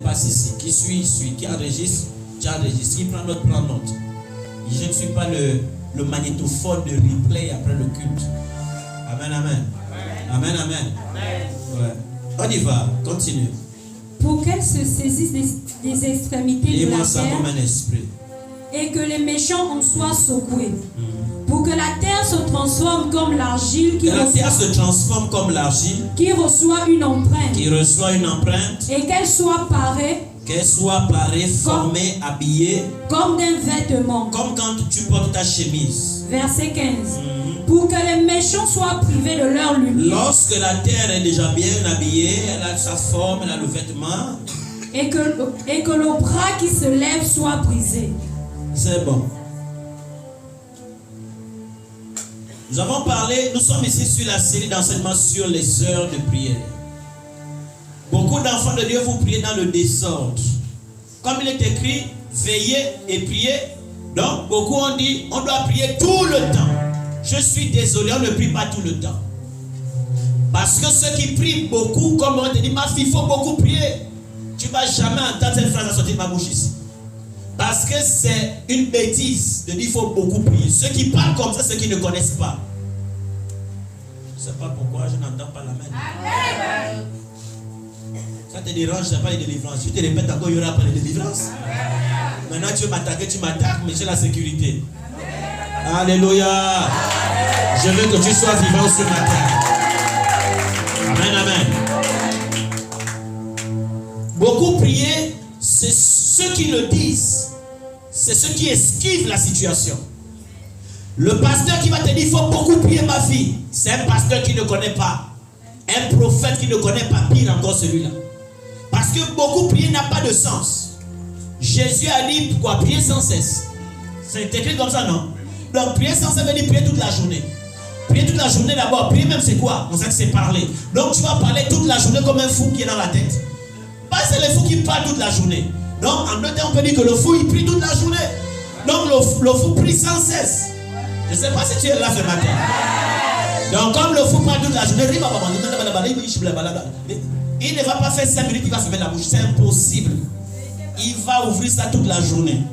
passe ici. Qui suit. Qui enregistre, Qui prend note, prend note. Je ne suis pas le magnétophone de replay après le culte. Amen, amen. Amen, amen. Ouais. On y va, continue. Pour qu'elle se saisisse des extrémités de la ça terre comme un esprit. Et que les méchants en soient secoués. Pour que la terre se transforme comme l'argile qui reçoit une empreinte. Et qu'elle soit parée, formée, habillée. Comme d'un vêtement. Comme quand tu portes ta chemise. Verset 15. Pour que les méchants soient privés de leur lumière. Lorsque la terre est déjà bien habillée, elle a sa forme, elle a le vêtement. Et que le bras qui se lève soit brisé. C'est bon. Nous avons parlé, nous sommes ici sur la série d'enseignements sur les heures de prière. Beaucoup d'enfants de Dieu, vous priez dans le désordre. Comme il est écrit, veillez et priez. Donc, beaucoup ont dit, on doit prier tout le temps. Je suis désolé, on ne prie pas tout le temps. Parce que ceux qui prient beaucoup, comme on te dit, ma fille, il faut beaucoup prier. Tu ne vas jamais entendre cette phrase sortir de ma bouche ici. Parce que c'est une bêtise de dire qu'il faut beaucoup prier. Ceux qui parlent comme ça, ceux qui ne connaissent pas. Je ne sais pas pourquoi je n'entends pas la main. Ça te dérange, ce n'est pas les délivrances. Je te répète encore, il n'y aura pas de délivrance. Maintenant tu veux m'attaquer, tu m'attaques, mais j'ai la sécurité. Alléluia. Je veux que tu sois vivant ce matin. Amen, amen. Beaucoup prier, c'est ceux qui le disent. C'est ceux qui esquivent la situation. Le pasteur qui va te dire il faut beaucoup prier ma fille, c'est un pasteur qui ne connaît pas. Un prophète qui ne connaît pas, pire encore celui-là. Parce que beaucoup prier n'a pas de sens. Jésus a dit pourquoi prier sans cesse. C'est écrit comme ça, non? Donc prier sans cesse veut dire prier toute la journée. Prier toute la journée d'abord, prier même c'est quoi? On sait que c'est parler. Donc tu vas parler toute la journée comme un fou qui est dans la tête. Pas c'est le fou qui parle toute la journée. Donc en deux temps on peut dire que le fou il prie toute la journée. Donc le fou prie sans cesse. Je ne sais pas si tu es là ce matin. Donc comme le fou parle toute la journée, il ne va pas faire 5 minutes, il va se mettre la bouche. C'est impossible. Il va ouvrir ça toute la journée.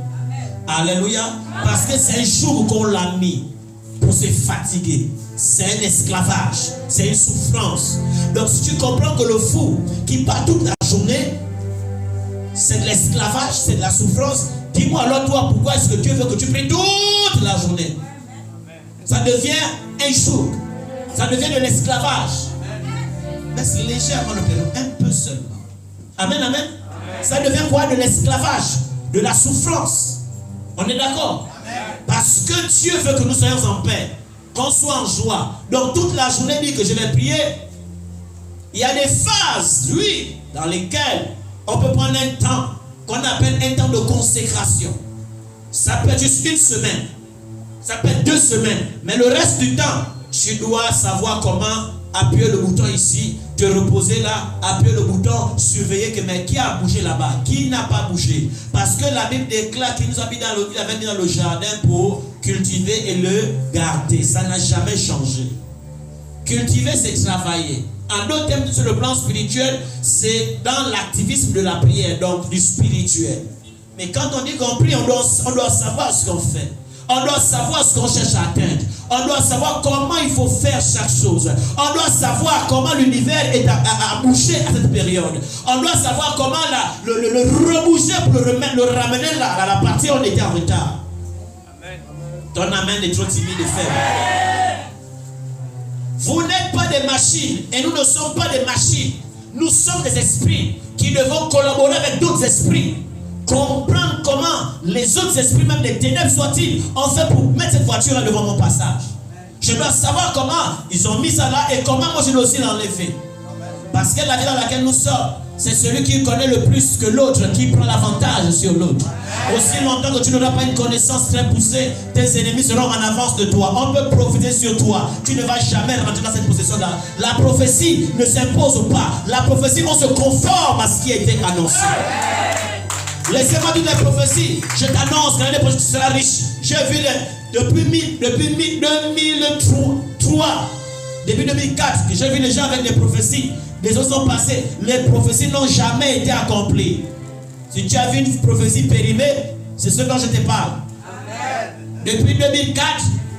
Alléluia. Parce que c'est un jour qu'on l'a mis pour se fatiguer. C'est un esclavage. C'est une souffrance. Donc si tu comprends que le fou qui parle toute la journée, c'est de l'esclavage, c'est de la souffrance, dis-moi alors toi, pourquoi est-ce que Dieu veut que tu pries toute la journée? Ça devient un jour. Ça devient de l'esclavage. Mais c'est légèrement le période, un peu seulement. Amen, amen. Ça devient quoi? De l'esclavage, de la souffrance. On est d'accord? Parce que Dieu veut que nous soyons en paix, qu'on soit en joie. Donc toute la journée, dit que je vais prier. Il y a des phases, oui, dans lesquelles on peut prendre un temps qu'on appelle un temps de consécration. Ça peut être juste une semaine. Ça peut être 2 semaines. Mais le reste du temps, tu dois savoir comment appuyer le bouton ici, te reposer là, appuyer le bouton, surveiller que mais qui a bougé là-bas, qui n'a pas bougé. Parce que la Bible déclare qu'il nous a mis dans le jardin pour cultiver et le garder. Ça n'a jamais changé. Cultiver, c'est travailler. En d'autres termes, sur le plan spirituel, c'est dans l'activisme de la prière, donc du spirituel. Mais quand on dit qu'on prie, on doit savoir ce qu'on fait. On doit savoir ce qu'on cherche à atteindre. On doit savoir comment il faut faire chaque chose. On doit savoir comment l'univers est à bouger à cette période. On doit savoir comment le rebouger pour le ramener là, à la partie où on était en retard. Amen. Ton amen est trop timide et faible. Vous n'êtes pas des machines et nous ne sommes pas des machines. Nous sommes des esprits qui devons collaborer avec d'autres esprits. Comprendre comment les autres esprits, même des ténèbres soient-ils, ont fait pour mettre cette voiture là devant mon passage. Je dois savoir comment ils ont mis ça là et comment moi je dois aussi l'enlever. Parce que la vie dans laquelle nous sommes, c'est celui qui connaît le plus que l'autre qui prend l'avantage sur l'autre. Aussi longtemps que tu n'auras pas une connaissance très poussée, tes ennemis seront en avance de toi. On peut profiter sur toi. Tu ne vas jamais rentrer dans cette possession-là. La prophétie ne s'impose pas. La prophétie, on se conforme à ce qui a été annoncé. Laissez-moi dire les prophéties. Je t'annonce que l'année prochaine tu seras riche. J'ai vu depuis 2003, depuis 2004, que j'ai vu les gens avec des prophéties. des autres sont passés. Les prophéties n'ont jamais été accomplies. Si tu as vu une prophétie périmée, c'est ce dont je te parle. Depuis 2004,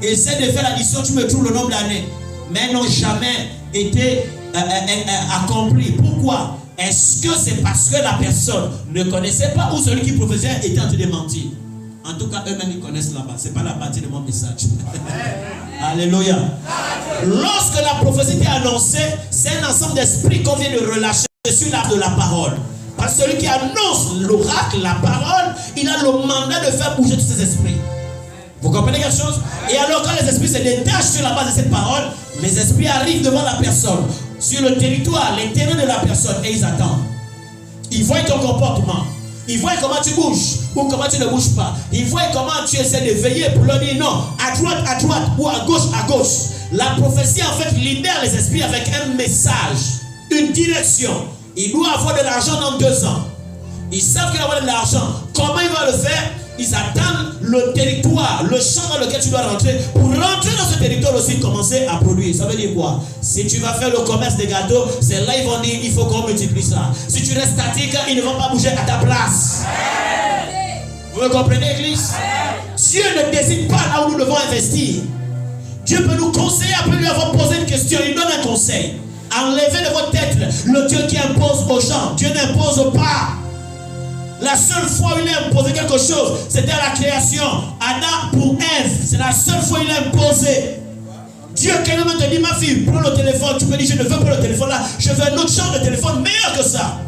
essaie de faire l'addition, tu me trouves le nombre d'années. Mais elles n'ont jamais été accomplies. Pourquoi? Est-ce que c'est parce que la personne ne connaissait pas ou celui qui prophétisait était en train de mentir? En tout cas, eux-mêmes ils connaissent là-bas. Ce n'est pas la partie de mon message. Alléluia. Lorsque la prophétie est annoncée, c'est un ensemble d'esprits qu'on vient de relâcher sur l'arbre de la parole. Parce que celui qui annonce l'oracle, la parole, il a le mandat de faire bouger tous ces esprits. Vous comprenez quelque chose? Et alors quand les esprits se détachent sur la base de cette parole, les esprits arrivent devant la personne, sur le territoire, les terrains de la personne, et ils attendent. Ils voient ton comportement. Ils voient comment tu bouges ou comment tu ne bouges pas. Ils voient comment tu essaies de veiller pour leur dire non, à droite ou à gauche, à gauche. La prophétie en fait libère les esprits avec un message, une direction. Il doit avoir de l'argent dans 2 ans. Ils savent qu'il va avoir de l'argent. Comment il va le faire? Ils attendent le territoire, le champ dans lequel tu dois rentrer. Pour rentrer dans ce territoire aussi, commencer à produire. Ça veut dire quoi? Si tu vas faire le commerce des gâteaux, c'est là ils vont dire il faut qu'on multiplie ça. Si tu restes statique, ils ne vont pas bouger à ta place. Vous me comprenez, Église? Dieu ne décide pas là où nous devons investir. Dieu peut nous conseiller, après lui avoir posé une question, il donne un conseil. Enlevez de votre tête le Dieu qui impose aux gens. Dieu n'impose pas. La seule fois où il a imposé quelque chose, c'était à la création. Adam pour Ève, c'est la seule fois où il a imposé. Dieu, quelqu'un te dit, ma fille, prends le téléphone. Tu me dis, je ne veux pas le téléphone là. Je veux un autre genre de téléphone meilleur que ça.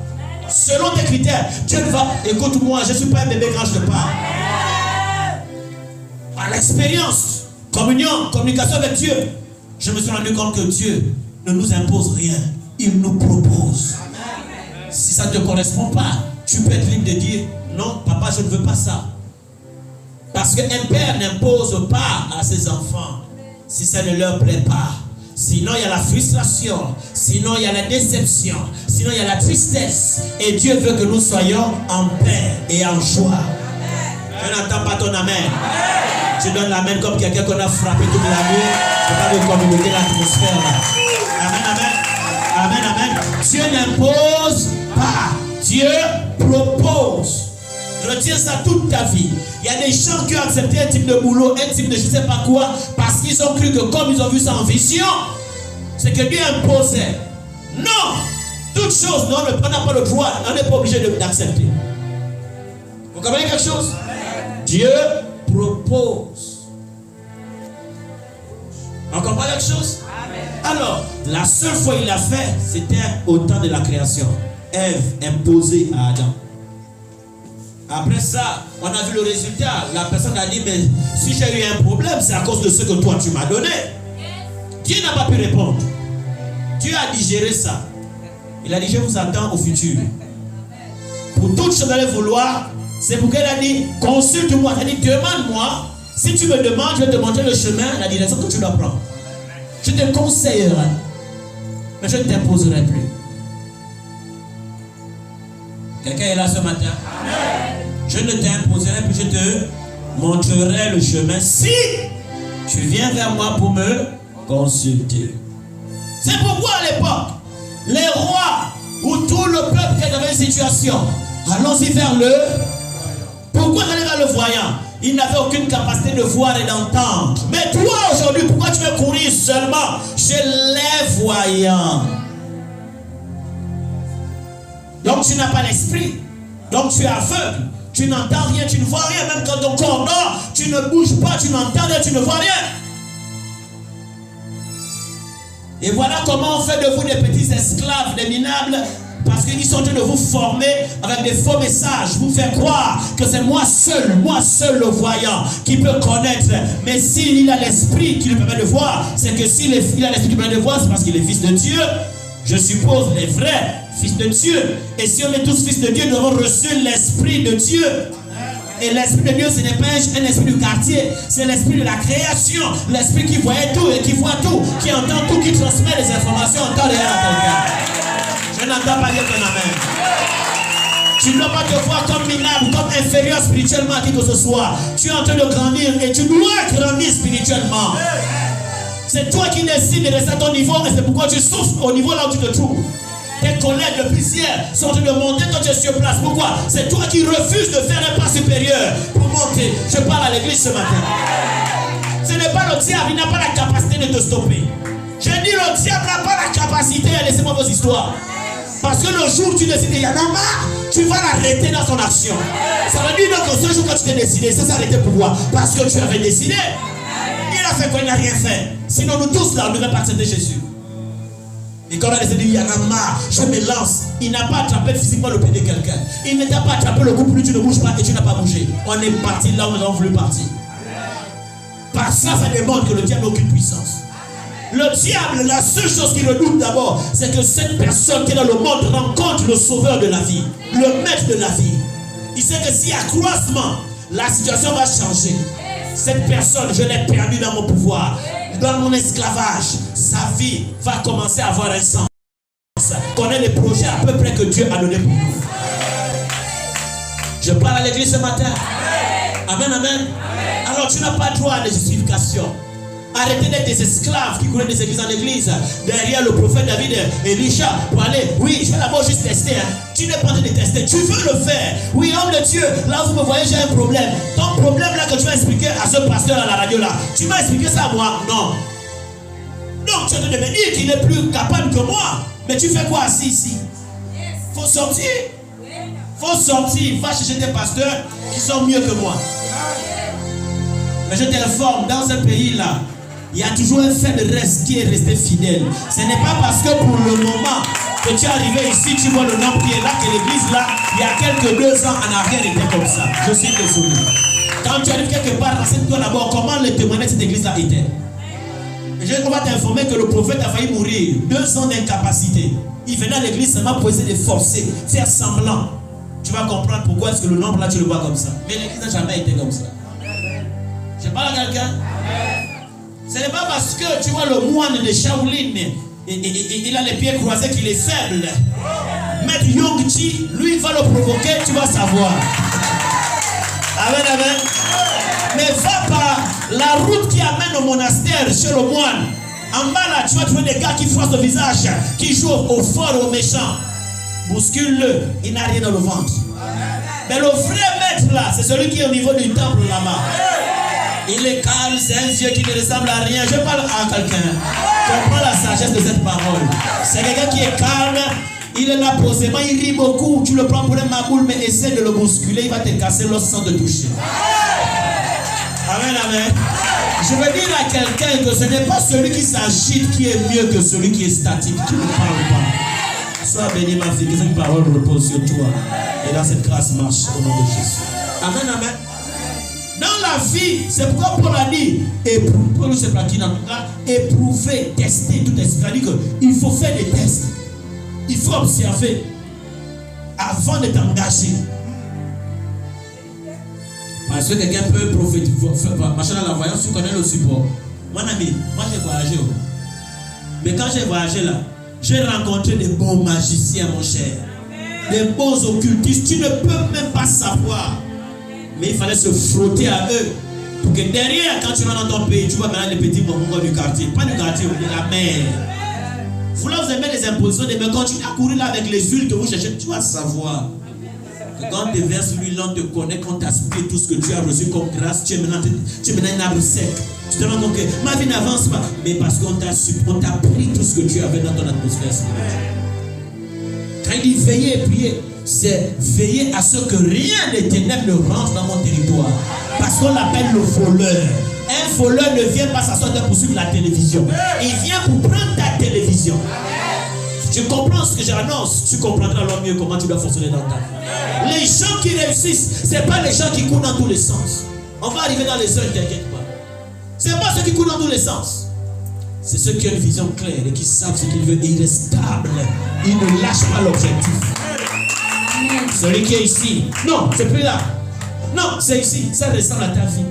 Selon tes critères. Dieu ne va, écoute-moi, je ne suis pas un bébé quand je te parle. Par l'expérience, communion, communication avec Dieu, je me suis rendu compte que Dieu ne nous impose rien. Il nous propose. Si ça ne te correspond pas, tu peux être libre de dire non, papa, je ne veux pas ça. Parce qu'un père n'impose pas à ses enfants si ça ne leur plaît pas. Sinon, il y a la frustration. Sinon, il y a la déception. Sinon, il y a la tristesse. Et Dieu veut que nous soyons en paix et en joie. Je n'entends pas ton amen. Tu donnes l'amen comme quelqu'un qu'on a frappé toute la nuit. Je ne peux pas me communiquer l'atmosphère là. Amen, amen. Amen, amen. Dieu n'impose pas. Dieu propose. Retiens ça toute ta vie. Il y a des gens qui ont accepté un type de boulot, un type de je ne sais pas quoi, parce qu'ils ont cru que comme ils ont vu ça en vision, c'est que Dieu imposait. Non! Toute chose, non, on n'a pas le droit, on n'est pas obligé d'accepter. Vous comprenez quelque chose? Dieu propose. On comprend quelque chose? Alors, la seule fois qu'il l'a fait, c'était au temps de la création. Ève imposée à Adam. Après ça, on a vu le résultat. La personne a dit, mais si j'ai eu un problème, c'est à cause de ce que toi tu m'as donné. Dieu n'a pas pu répondre. Dieu a digéré ça. Il a dit, je vous attends au futur. Pour toute chose d'aller vouloir, c'est pour qu'elle a dit, consulte-moi. Elle a dit, demande-moi. Si tu me demandes, je vais te montrer le chemin, la direction que tu dois prendre. Je te conseillerai. Mais je ne t'imposerai plus. Quelqu'un est là ce matin? Amen. Je ne t'imposerai plus, je te montrerai le chemin si tu viens vers moi pour me consulter. C'est pourquoi à l'époque, les rois ou tout le peuple qui est dans une situation, allons-y vers le. Pourquoi aller vers le voyant? Il n'avait aucune capacité de voir et d'entendre. Mais toi aujourd'hui, pourquoi tu veux courir seulement chez les voyants? Donc tu n'as pas l'esprit. Donc tu es aveugle. Tu n'entends rien, tu ne vois rien. Même quand ton corps dort, tu ne bouges pas, tu n'entends rien, tu ne vois rien. Et voilà comment on fait de vous des petits esclaves, des minables. Parce qu'ils sont en train de vous former avec des faux messages. Vous faire croire que c'est moi seul le voyant qui peut connaître. Mais s'il a l'esprit qui lui permet de voir, c'est que s'il a l'esprit qui lui permet de voir, c'est parce qu'il est fils de Dieu. Je suppose les vrais fils de Dieu. Et si on est tous fils de Dieu, nous avons reçu l'esprit de Dieu. Et l'esprit de Dieu, ce n'est pas un esprit du quartier, c'est l'esprit de la création. L'esprit qui voyait tout et qui voit tout, qui entend tout, qui transmet les informations en temps réel à quelqu'un. Je n'entends pas dire ton amen. Tu ne dois pas te voir comme minable, comme inférieur spirituellement à qui que ce soit. Tu es en train de grandir et tu dois grandir spirituellement. C'est toi qui décides de rester à ton niveau et c'est pourquoi tu souffres au niveau là où tu te trouves. Tes collègues de plusieurs sont en train de monter, toi tu es sur place. Pourquoi? C'est toi qui refuses de faire un pas supérieur pour monter. Je parle à l'église ce matin. Ce n'est pas le diable, il n'a pas la capacité de te stopper. Je dis le diable n'a pas la capacité, laissez-moi vos histoires. Parce que le jour où tu décides, il y en a marre, tu vas l'arrêter dans son action. Ça veut dire que ce jour quand tu t'es décidé, ça s'est arrêté pourquoi? Parce que tu avais décidé. Il a fait qu'il n'a rien fait. Sinon nous tous là, on ne devait pas accepter Jésus. Et quand on a décidé, il y en a marre, je me lance. Il n'a pas attrapé physiquement le pied de quelqu'un. Il ne t'a pas attrapé le cou, plus tu ne bouges pas et tu n'as pas bougé. On est parti là où nous avons voulu partir. Par ça, ça démontre que le diable n'a aucune puissance. Le diable, la seule chose qu'il redoute d'abord, c'est que cette personne qui est dans le monde rencontre le sauveur de la vie, le maître de la vie. Il sait que s'il y a accroissement, la situation va changer. Cette personne, je l'ai perdue dans mon pouvoir, dans mon esclavage. Sa vie va commencer à avoir un sens. Qu'on ait les projets à peu près que Dieu a donné pour nous. Je parle à l'église ce matin. Amen, amen. Alors tu n'as pas droit à des justifications. Arrêtez d'être des esclaves qui couraient des églises en église derrière le prophète David et Elisha pour aller, oui, je vais d'abord juste tester. Tu n'es pas en train de tester, tu veux le faire. Oui, homme de Dieu, là vous me voyez, j'ai un problème. Ton problème là que tu vas expliquer à ce pasteur à la radio là, tu m'as expliqué ça à moi? Non. Donc tu es en train de me dire qu'il est plus capable que moi. Mais tu fais quoi assis ici? Faut sortir. Faut sortir. Va chercher des pasteurs qui sont mieux que moi. Mais je t'informe, dans ce pays-là, il y a toujours un fait de reste qui est resté fidèle. Ce n'est pas parce que pour le moment que tu es arrivé ici, tu vois le nom qui est là, que l'église là, il y a quelques 2 ans en arrière était comme ça. Je suis désolé. Quand tu arrives quelque part, renseigne-toi d'abord comment le témoignage de cette église-là était. On va t'informer que le prophète a failli mourir. 2 ans d'incapacité. Il venait à l'église seulement pour essayer de forcer, faire semblant. Tu vas comprendre pourquoi est-ce que le nombre là, tu le vois comme ça. Mais l'église n'a jamais été comme ça. Je parle à quelqu'un. Ce n'est pas parce que tu vois le moine de Shaolin, il a les pieds croisés qu'il est faible. Maître Yongchi, lui il va le provoquer, tu vas savoir. Amen, amen. Mais va par la route qui amène au monastère chez le moine. En bas là, tu vas trouver des gars qui froissent le visage, qui jouent au fort et au méchant. Bouscule-le, il n'a rien dans le ventre. Mais le vrai maître là, c'est celui qui est au niveau du temple là-bas. Il est calme, c'est un Dieu qui ne ressemble à rien. Je parle à quelqu'un. Comprends la sagesse de cette parole. C'est quelqu'un qui est calme. Il est là posément, il rit beaucoup. Tu le prends pour un maboule, mais essaie de le bousculer. Il va te casser l'os sans te toucher. Amen, amen. Je veux dire à quelqu'un que ce n'est pas celui qui s'agite qui est mieux que celui qui est statique, qui ne parle pas. Sois béni, ma fille, que cette parole repose sur toi. Et dans cette grâce marche au nom de Jésus. Amen, amen. Dans la vie, c'est pourquoi Paul a dit éprouver, tester tout esprit. C'est-à-dire qu'il faut faire des tests. Il faut observer avant de t'engager. Parce que quelqu'un peut prophétiser, machin à la voyance, tu connais le support. Mon ami, moi j'ai voyagé. Mais quand j'ai voyagé là, j'ai rencontré des bons magiciens, mon cher. Des bons occultistes. Tu ne peux même pas savoir. Mais il fallait se frotter à eux. Pour que derrière, quand tu vas dans ton pays, tu vois maintenant les petits bonbons du quartier. Pas du quartier, mais de la mer. Vous là, vous aimez les impositions, mais continue à courir là avec les huiles que vous cherchez. Tu vas savoir que quand tu verses l'huile, on te connaît, quand tu aspires tout ce que tu as reçu comme grâce, tu es maintenant un arbre sec. Tu te rends compte que ma vie n'avance pas. Mais parce qu'on t'a pris tout ce que tu avais dans ton atmosphère spirituelle. Quand il dit veiller et prier, c'est veiller à ce que rien des ténèbres ne rentre dans mon territoire. Parce qu'on l'appelle le voleur. Un voleur ne vient pas s'asseoir pour suivre la télévision. Il vient pour prendre ta télévision. Si tu comprends ce que j'annonce, tu comprendras alors mieux comment tu dois fonctionner dans ta vie. Les gens qui réussissent, ce n'est pas les gens qui courent dans tous les sens. On va arriver dans les heures, t'inquiète pas. Ce n'est pas ceux qui courent dans tous les sens. C'est ceux qui ont une vision claire et qui savent ce qu'ils veulent. Et il est stable. Il ne lâche pas l'objectif. Celui qui est ici. Non, c'est plus là. Non, c'est ici. Ça ressemble à ta vie.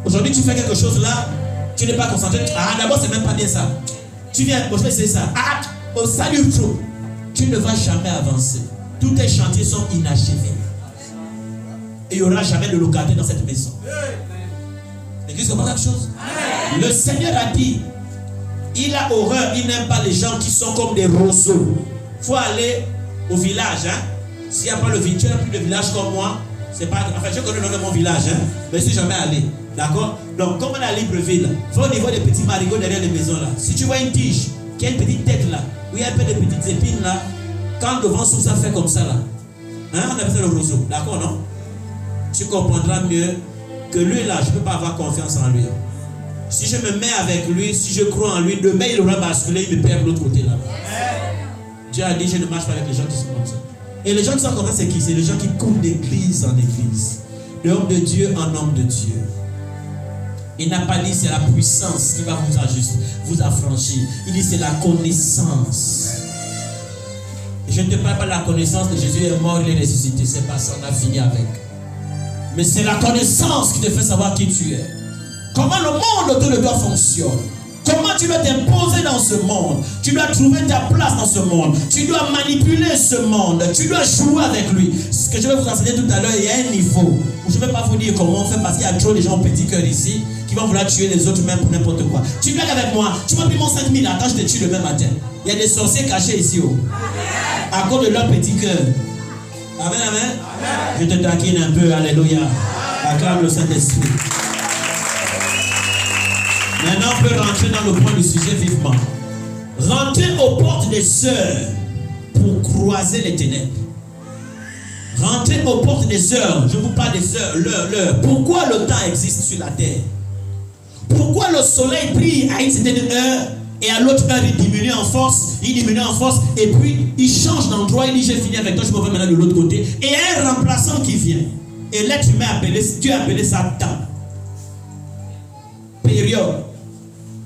Aujourd'hui, tu fais quelque chose là. Tu n'es pas concentré. Ah, d'abord, c'est même pas bien ça. Tu viens, bon, je vais essayer ça. Ah, oh, salut, trop. Tu ne vas jamais avancer. Tous tes chantiers sont inachevés. Et il n'y aura jamais de locataire dans cette maison. L'église comprend quelque chose? Le Seigneur a dit, Il a horreur, il n'aime pas les gens qui sont comme des roseaux. Il faut aller au village. Hein? S'il n'y a pas le village, tu n'as plus de village comme moi. C'est pas, enfin, je connais le nom de mon village, hein? Mais je ne suis jamais allé. D'accord? Donc, comme on est à Libreville, il faut au niveau des petits marigots derrière les maisons là. Si tu vois une tige qui a une petite tête là, où il y a un peu de petites épines là, quand le vent souffle, ça fait comme ça là. Hein? On appelle ça le roseau. D'accord, non? Tu comprendras mieux que lui là, je ne peux pas avoir confiance en lui. Si je me mets avec lui, si je crois en lui, demain il aura basculé, il me perd de l'autre côté là. Dieu a dit, je ne marche pas avec les gens qui sont comme ça. Et les gens qui sont comme ça, c'est qui? C'est les gens qui courent d'église en église. L'homme de Dieu en homme de Dieu. Il n'a pas dit c'est la puissance qui va vous ajuster, vous affranchir. Il dit c'est la connaissance. Je ne te parle pas de la connaissance que Jésus est mort, il est ressuscité. C'est pas ça, on a fini avec. Mais c'est la connaissance qui te fait savoir qui tu es. Comment le monde autour de toi fonctionne. Comment tu dois t'imposer dans ce monde. Tu dois trouver ta place dans ce monde. Tu dois manipuler ce monde. Tu dois jouer avec lui. Ce que je vais vous enseigner tout à l'heure, il y a un niveau où je ne vais pas vous dire comment on fait parce qu'il y a trop de gens au petit cœur ici qui vont vouloir tuer les autres même pour n'importe quoi. Tu viens avec moi. Tu m'as pris mon 5000 là quand je te tue le même matin. Il y a des sorciers cachés ici. Oh. À cause de leur petit cœur. Amen, amen. Amen. Je te taquine un peu. Alléluia. Acclame le Saint-Esprit. Maintenant, on peut rentrer dans le point du sujet vivement. Rentrer aux portes des sœurs pour croiser les ténèbres. Rentrer aux portes des heures. Je vous parle des heures, l'heure. Pourquoi le temps existe sur la terre? Pourquoi le soleil brille à une certaine heure et à l'autre heure il diminue en force, et puis il change d'endroit, il dit j'ai fini avec toi, je me vais maintenant de l'autre côté. Et il y a un remplaçant qui vient. Et l'être humain Dieu a appelé ça temps. Période.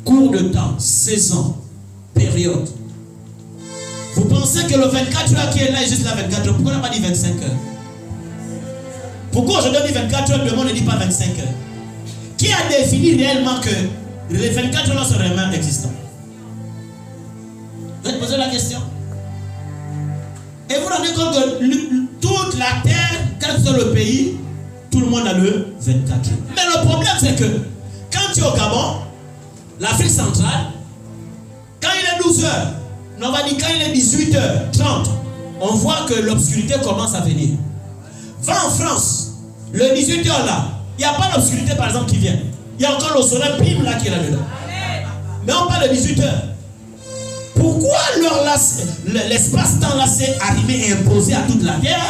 Cours de temps, saison, période. Vous pensez que le 24 heures qui est là est juste la 24 heures. Pourquoi on n'a pas dit 25 heures? Pourquoi aujourd'hui on dit 24 heures, le monde ne dit pas 25 heures? Qui a défini réellement que les 24 heures sont réellement existants? Vous êtes posé la question? Et vous vous rendez compte que toute la terre, quel que soit le pays, tout le monde a le 24 heures. Mais le problème c'est que quand tu es au Gabon, l'Afrique centrale, quand il est 12 heures, on va dire quand il est 18h30, on voit que l'obscurité commence à venir. Va en France, le 18h là, il n'y a pas l'obscurité par exemple qui vient. Il y a encore le soleil pim là qui est là-dedans. Mais on parle de 18h. Pourquoi l'espace-temps là s'est arrivé et imposé à toute la terre,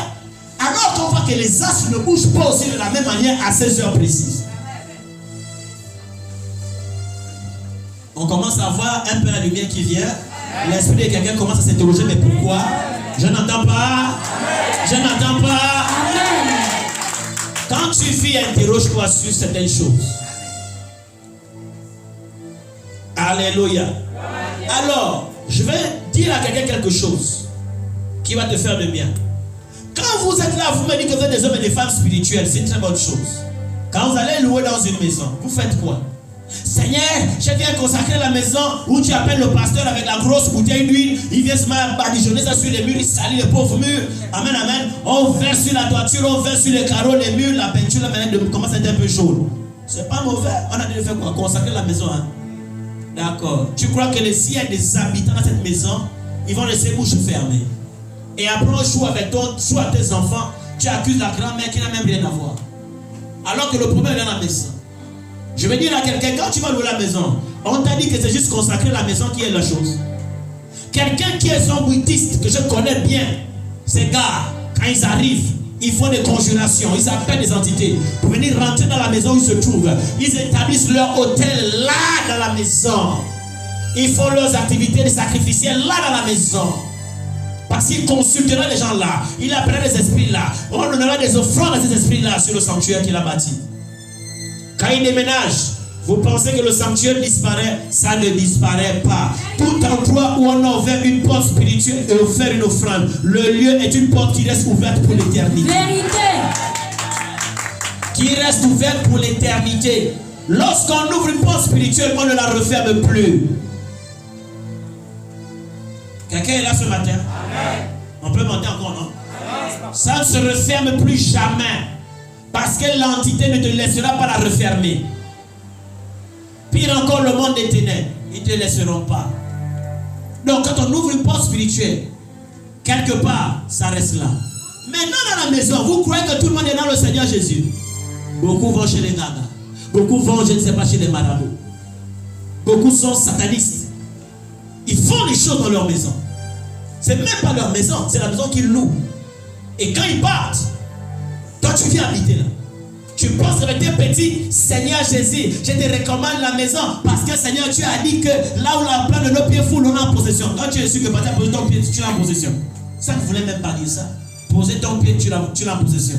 alors qu'on voit que les astres ne bougent pas aussi de la même manière à 16 heures précises? On commence à voir un peu la lumière qui vient. L'esprit de quelqu'un commence à s'interroger, mais pourquoi? Je n'entends pas. Je n'entends pas. Quand tu vis, interroge-toi sur certaines choses. Alléluia. Alors, je vais dire à quelqu'un quelque chose qui va te faire de bien. Quand vous êtes là, vous me dites que vous êtes des hommes et des femmes spirituels, c'est une très bonne chose. Quand vous allez louer dans une maison, vous faites quoi? Seigneur, je viens consacrer la maison où tu appelles le pasteur avec la grosse bouteille d'huile. Il vient se badigeonner ça sur les murs, il salit les pauvres murs. Amen, amen. On verse sur la toiture, on verse sur les carreaux, les murs, la peinture, la manette commence à être un peu chaude. C'est pas mauvais. On a déjà fait quoi? Consacrer la maison. Hein? D'accord. Tu crois que s'il y a des habitants dans cette maison, ils vont laisser bouche fermée. Et après on joue avec toi, joue à tes enfants, tu accuses la grand-mère qui n'a même rien à voir. Alors que le problème est dans la maison. Je vais dire à quelqu'un, quand tu vas louer la maison, on t'a dit que c'est juste consacrer la maison qui est la chose. Quelqu'un qui est son bruitiste, que je connais bien, ces gars, quand ils arrivent, ils font des conjurations, ils appellent des entités pour venir rentrer dans la maison où ils se trouvent. Ils établissent leur hôtel là dans la maison. Ils font leurs activités de sacrificielles là dans la maison. Parce qu'il consultera les gens là, il appellera les esprits là, on donnera des offrandes à ces esprits là sur le sanctuaire qu'il a bâti. Quand il déménage, vous pensez que le sanctuaire disparaît? Ça ne disparaît pas. Tout endroit où on a ouvert une porte spirituelle et offert une offrande, le lieu est une porte qui reste ouverte pour l'éternité. Vérité. Qui reste ouverte pour l'éternité. Lorsqu'on ouvre une porte spirituelle, on ne la referme plus. Quelqu'un est là ce matin? Amen. On peut monter encore, non? Amen. Ça ne se referme plus jamais. Parce que l'entité ne te laissera pas la refermer. Pire encore, le monde des ténèbres. Ils ne te laisseront pas. Donc quand on ouvre une porte spirituelle, quelque part, ça reste là. Maintenant dans la maison, vous croyez que tout le monde est dans le Seigneur Jésus? Beaucoup vont chez les gagas. Beaucoup vont, je ne sais pas, chez les marabouts. Beaucoup sont satanistes. Ils font les choses dans leur maison. C'est même pas leur maison, c'est la maison qu'ils louent. Et quand ils partent, toi tu viens habiter là. Tu penses avec tes petits, Seigneur Jésus, je te recommande la maison parce que Seigneur, tu as dit que là où la plante de nos pieds foule, on est en possession. Quand tu es sûr que tu as posé ton pied, tu l'as en possession. Ça ne voulait même pas dire ça. Poser ton pied, tu l'as en possession.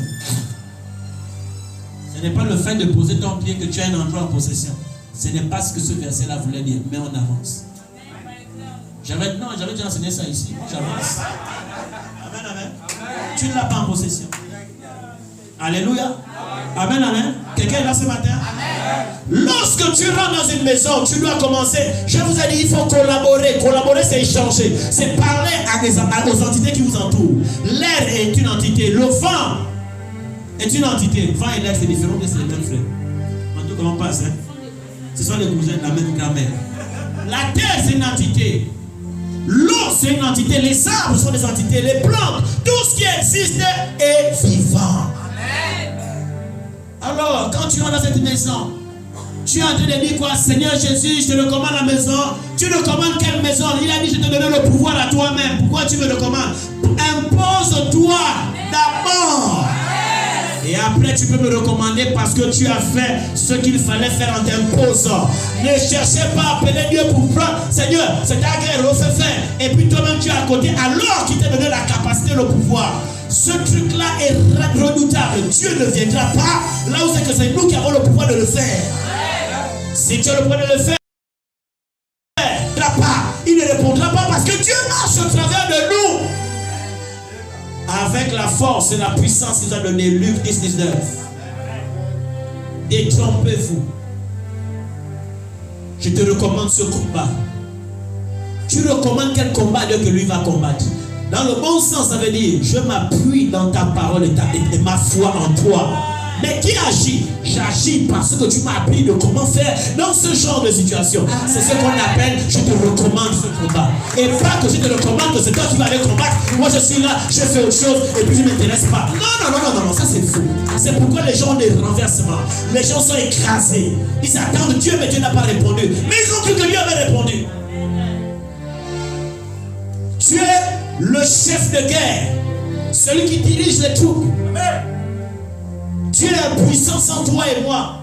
Ce n'est pas le fait de poser ton pied que tu as un endroit en possession. Ce n'est pas ce que ce verset-là voulait dire, mais on avance. J'avais déjà enseigné ça ici. J'avance. Amen, amen. Tu ne l'as pas en possession. Alléluia. Amen, amen. Quelqu'un est là ce matin? Amen. Lorsque tu rentres dans une maison, tu dois commencer. Je vous ai dit, il faut collaborer. Collaborer, c'est échanger. C'est parler aux entités qui vous entourent. L'air est une entité. Le vent est une entité. Vent et l'air, c'est différent, mais c'est les mêmes frères. En tout cas, on passe. Hein? Ce sont les cousins de la même grand-mère. La terre, c'est une entité. L'eau, c'est une entité. Les arbres sont des entités. Les plantes, tout ce qui existe est vivant. Alors, quand tu rentres dans cette maison, tu es en train de dire quoi? Seigneur Jésus, je te recommande la maison. Tu recommandes quelle maison? Il a dit, je te donne le pouvoir à toi-même. Pourquoi tu me recommandes? Impose-toi d'abord. Et après, tu peux me recommander parce que tu as fait ce qu'il fallait faire en t'imposant. Ne cherchez pas à appeler Dieu pour prendre. Seigneur, c'est ta guerre, refais faire. Et puis toi-même, tu es à côté alors qu'il t'a donné la capacité, le pouvoir. Ce truc-là est redoutable. Dieu ne viendra pas là où c'est que c'est nous qui avons le pouvoir de le faire. Si tu as le pouvoir de le faire, il ne répondra pas parce que Dieu marche au travers de nous. Avec la force et la puissance qu'il nous a donné. Luc 10, 19. Détrompez-vous. Je te recommande ce combat. Tu recommandes quel combat que lui va combattre? Dans le bon sens, ça veut dire, je m'appuie dans ta parole et ma foi en toi. Mais qui agit? J'agis parce que tu m'as appris de comment faire dans ce genre de situation. C'est ce qu'on appelle, je te recommande ce combat. Et pas que je te recommande que c'est toi qui vas aller combattre. Moi je suis là, je fais autre chose et puis je ne m'intéresse pas. Non, ça c'est faux. C'est pourquoi les gens ont des renversements. Les gens sont écrasés. Ils attendent Dieu, mais Dieu n'a pas répondu. Mais ils ont cru que Dieu avait répondu. Tu es le chef de guerre, celui qui dirige les troupes. Dieu est puissant sans toi et moi.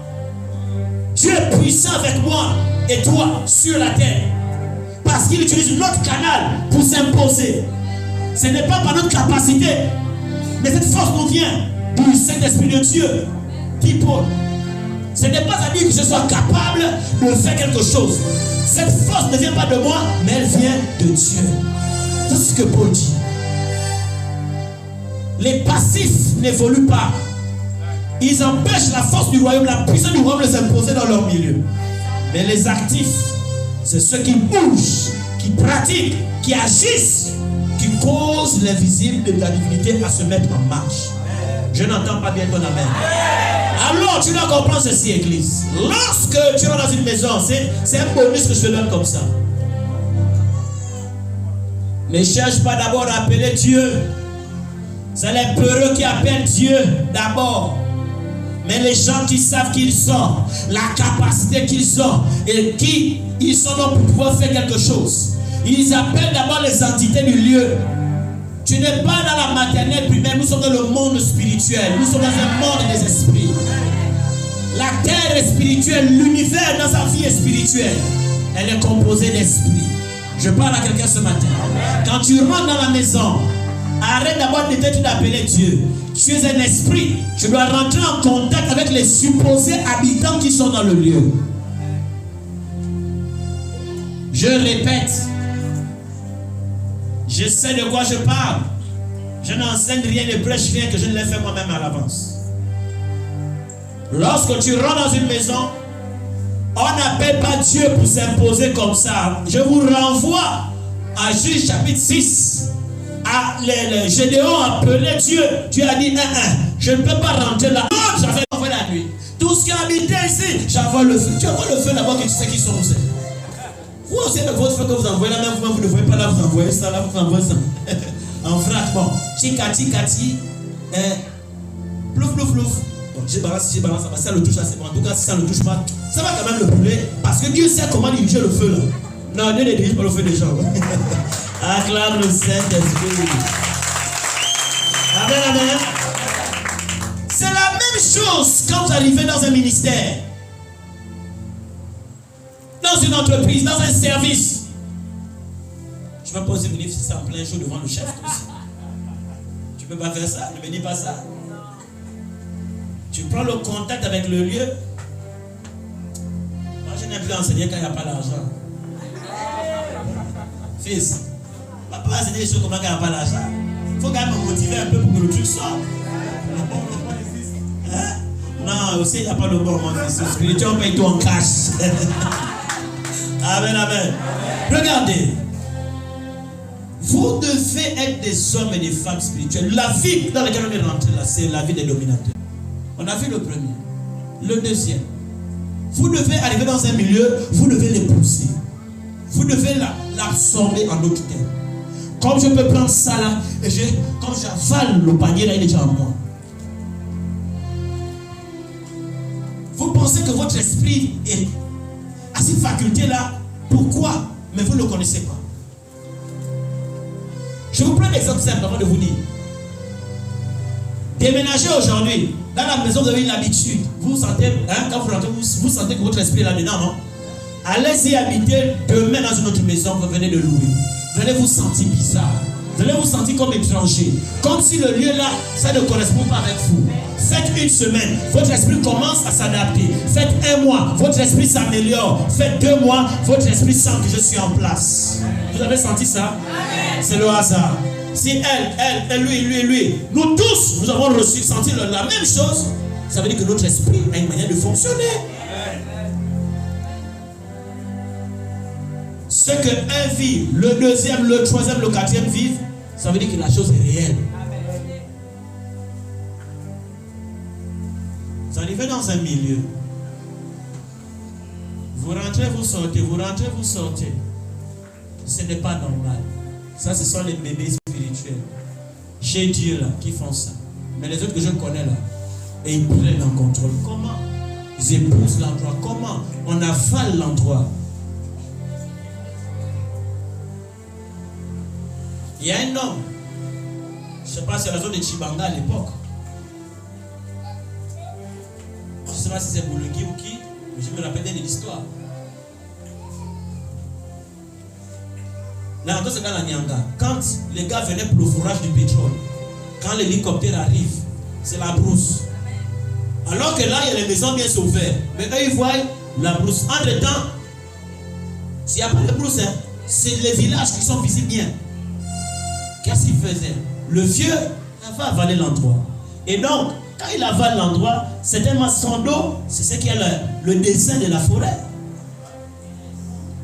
Dieu est puissant avec moi et toi sur la terre. Parce qu'il utilise notre canal pour s'imposer. Ce n'est pas par notre capacité, mais cette force nous vient du Saint-Esprit de Dieu. Dit Paul. Ce n'est pas à dire que je sois capable de faire quelque chose. Cette force ne vient pas de moi, mais elle vient de Dieu. C'est ce que Paul dit. Les passifs n'évoluent pas. Ils empêchent la force du royaume, la puissance du royaume de s'imposer dans leur milieu. Mais les actifs, c'est ceux qui bougent, qui pratiquent, qui agissent, qui causent l'invisible de la divinité à se mettre en marche. Je n'entends pas bien ton amen. Alors tu dois comprendre ceci, église. Lorsque tu rentres dans une maison, c'est un bonus que je te donne comme ça. Ne cherche pas d'abord à appeler Dieu. C'est les peureux qui appellent Dieu d'abord. Mais les gens qui savent qui ils sont, la capacité qu'ils ont et qui ils sont là pour pouvoir faire quelque chose, ils appellent d'abord les entités du lieu. Tu n'es pas dans la maternelle primaire, nous sommes dans le monde spirituel. Nous sommes dans un monde des esprits. La terre est spirituelle, l'univers dans sa vie est spirituelle. Elle est composée d'esprits. Je parle à quelqu'un ce matin. Quand tu rentres dans la maison, arrête d'abord d'appeler Dieu. Tu es un esprit. Tu dois rentrer en contact avec les supposés habitants qui sont dans le lieu. Je répète. Je sais de quoi je parle. Je n'enseigne rien, ne prêche rien que je ne l'ai fait moi-même à l'avance. Lorsque tu rentres dans une maison, on n'appelle pas Dieu pour s'imposer comme ça. Je vous renvoie à Juge chapitre 6. Gédéon appelait Dieu. Dieu a dit, je ne peux pas rentrer là. Non, j'avais envoyé la nuit. Tout ce qui a habité ici, j'envoie le feu. Tu envoies le feu d'abord que tu sais qui sont où c'est. Vous aussi, avec votre frère que vous envoyez là, même vous ne voyez pas là, vous envoyez ça, là, vous envoyez ça. En frac, bon. Chikati, plouf. Bon, j'ai balance, ça le touche là, c'est bon. En tout cas, si ça ne le touche pas, ça va quand même le brûler. Parce que Dieu sait comment diriger le feu là. Non, Dieu ne dirige pas le feu des gens. Acclame le Saint-Esprit. Amen. C'est la même chose quand vous arrivez dans un ministère, dans une entreprise, dans un service. Je ne vais pas oser venir si c'est en plein jour devant le chef aussi. Tu ne peux pas faire ça, ne me dis pas ça. Tu prends le contact avec le lieu. Moi, je n'aime plus enseigner quand il n'y a pas d'argent. Fils, on ne va pas enseigner les choses comme quand il n'y a pas d'argent. Il faut quand même me motiver un peu pour que le truc sorte. Hein? Non, aussi, il n'y a pas le bon moment. Spirituel, on paye tout en cash. Amen. Regardez. Vous devez être des hommes et des femmes spirituels. La vie dans laquelle on est rentré là, c'est la vie des dominateurs. On a vu le premier. Le deuxième. Vous devez arriver dans un milieu, vous devez l'épouser. Vous devez l'absorber en autre terme. Comme je peux prendre ça là, et comme j'avale le panier là, il est déjà en moi. Vous pensez que votre esprit a cette faculté là. Pourquoi? Mais vous ne le connaissez pas. Je vous prends un exemple simple avant de vous dire. Déménager aujourd'hui, dans la maison, vous avez l'habitude. Vous sentez, quand vous rentrez, vous sentez que votre esprit est là-dedans, non? Allez-y habiter demain dans une autre maison, vous venez de louer. Vous allez vous sentir bizarre. Vous allez vous sentir comme étranger. Comme si le lieu là, ça ne correspond pas avec vous. Faites une semaine, votre esprit commence à s'adapter. Faites un mois, votre esprit s'améliore. Faites 2 mois, votre esprit sent que je suis en place. Vous avez senti ça? C'est le hasard. Si elle, lui, nous tous, nous avons senti la même chose, ça veut dire que notre esprit a une manière de fonctionner. Ce que un vit, le deuxième, le troisième, le quatrième vivent, ça veut dire que la chose est réelle. Vous arrivez dans un milieu. Vous rentrez, vous sortez, vous rentrez, vous sortez. Ce n'est pas normal. Ça, ce sont les bébés spirituels. Chez Dieu là, qui font ça. Mais les autres que je connais là, et ils prennent en contrôle. Comment? Ils épousent l'endroit. Comment? On avale l'endroit. Il y a un homme, je ne sais pas si c'est la zone de Chibanga à l'époque. Je ne sais pas si c'est Boulogui ou qui, mais je me rappelle de l'histoire. Là, c'est dans la Nyanga. Quand les gars venaient pour le fourrage du pétrole, quand l'hélicoptère arrive, c'est la brousse. Alors que là, il y a les maisons bien sauvées. Mais eux, ils voient la brousse. Entre-temps, s'il n'y a pas de brousse, c'est les villages qui sont visibles bien. Qu'est-ce qu'il faisait? Le vieux va avaler l'endroit. Et donc, quand il avale l'endroit, certainement son dos, c'est ce qui est le dessin de la forêt.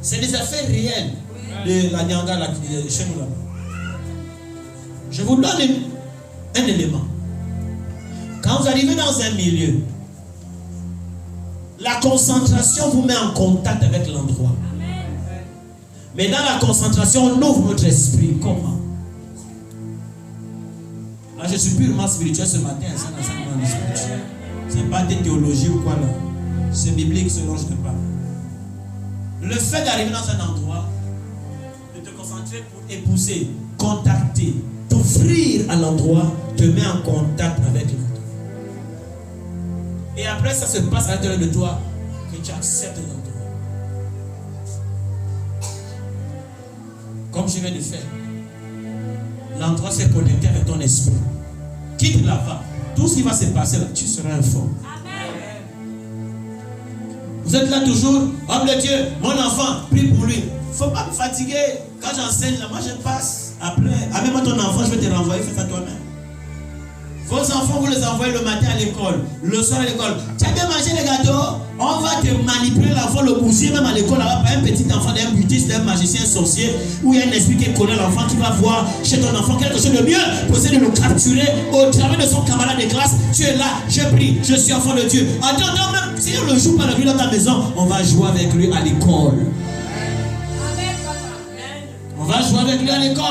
C'est des affaires réelles de la Nyanga là, chez nous là. Je vous donne un élément. Quand vous arrivez dans un milieu, la concentration vous met en contact avec l'endroit. Mais dans la concentration, on ouvre notre esprit. Comment? Là, je suis purement spirituel ce matin, c'est un enseignement spirituel. Ce n'est pas des théologies ou quoi là. C'est biblique ce dont je te parle. Le fait d'arriver dans un endroit, de te concentrer pour épouser, contacter, t'offrir à l'endroit, te met en contact avec l'endroit. Et après, ça se passe à l'intérieur de toi que tu acceptes l'endroit. Comme je viens de faire. L'endroit s'est connecté avec ton esprit. Quitte là-bas. Tout ce qui va se passer là, tu seras informé. Vous êtes là toujours, homme de Dieu, mon enfant, prie pour lui. Il ne faut pas me fatiguer. Quand j'enseigne là, moi je passe. Après, amène-moi ton enfant, je vais te renvoyer, fais ça toi-même. Vos enfants, vous les envoyez le matin à l'école, le soir à l'école. Tu as bien mangé les gâteaux? On va te manipuler l'enfant, le bousiller même à l'école, là-bas, par un petit enfant d'un butiste, d'un magicien sorcier, où il y a un esprit qui connaît l'enfant, qui va voir chez ton enfant quelque chose de mieux, pour essayer de le capturer au travers de son camarade de classe. Tu es là, je prie, je suis enfant de Dieu. Attends, même si on ne joue pas avec lui dans ta maison, on va jouer avec lui à l'école. On va jouer avec lui à l'école.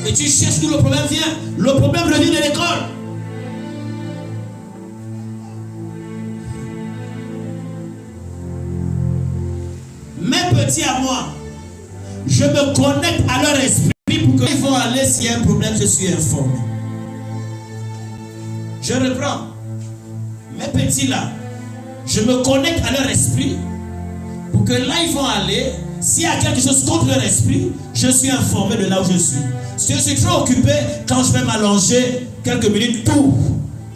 Et tu cherches d'où le problème vient. Le problème revient de l'école. Mes petits à moi, je me connecte à leur esprit pour qu'ils vont aller s'il y a un problème, je suis informé. Je reprends. Mes petits là, je me connecte à leur esprit pour que là ils vont aller. S'il y a quelque chose contre leur esprit, je suis informé de là où je suis. Si je suis trop occupé, quand je vais m'allonger quelques minutes, tout,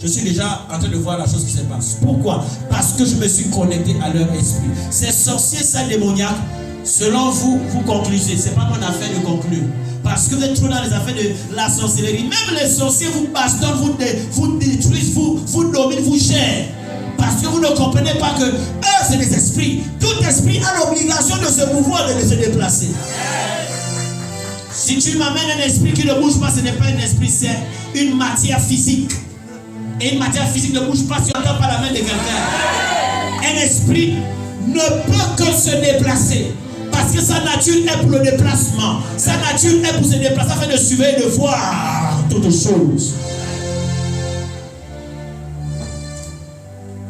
je suis déjà en train de voir la chose qui se passe. Pourquoi? Parce que je me suis connecté à leur esprit. Ces sorciers, ces démoniaques, selon vous, vous concluez. Ce n'est pas mon affaire de conclure. Parce que vous êtes trop dans les affaires de la sorcellerie. Même les sorciers vous bastonnent, vous détruisent, vous dominent, vous gèrent. Parce que vous ne comprenez pas que eux, c'est des esprits. Tout esprit a l'obligation de se mouvoir et de se déplacer. Si tu m'amènes un esprit qui ne bouge pas, ce n'est pas un esprit, c'est une matière physique. Et une matière physique ne bouge pas si on n'entend pas la main de quelqu'un. Un esprit ne peut que se déplacer. Parce que sa nature est pour le déplacement. Sa nature est pour se déplacer afin de surveiller, de voir toutes choses.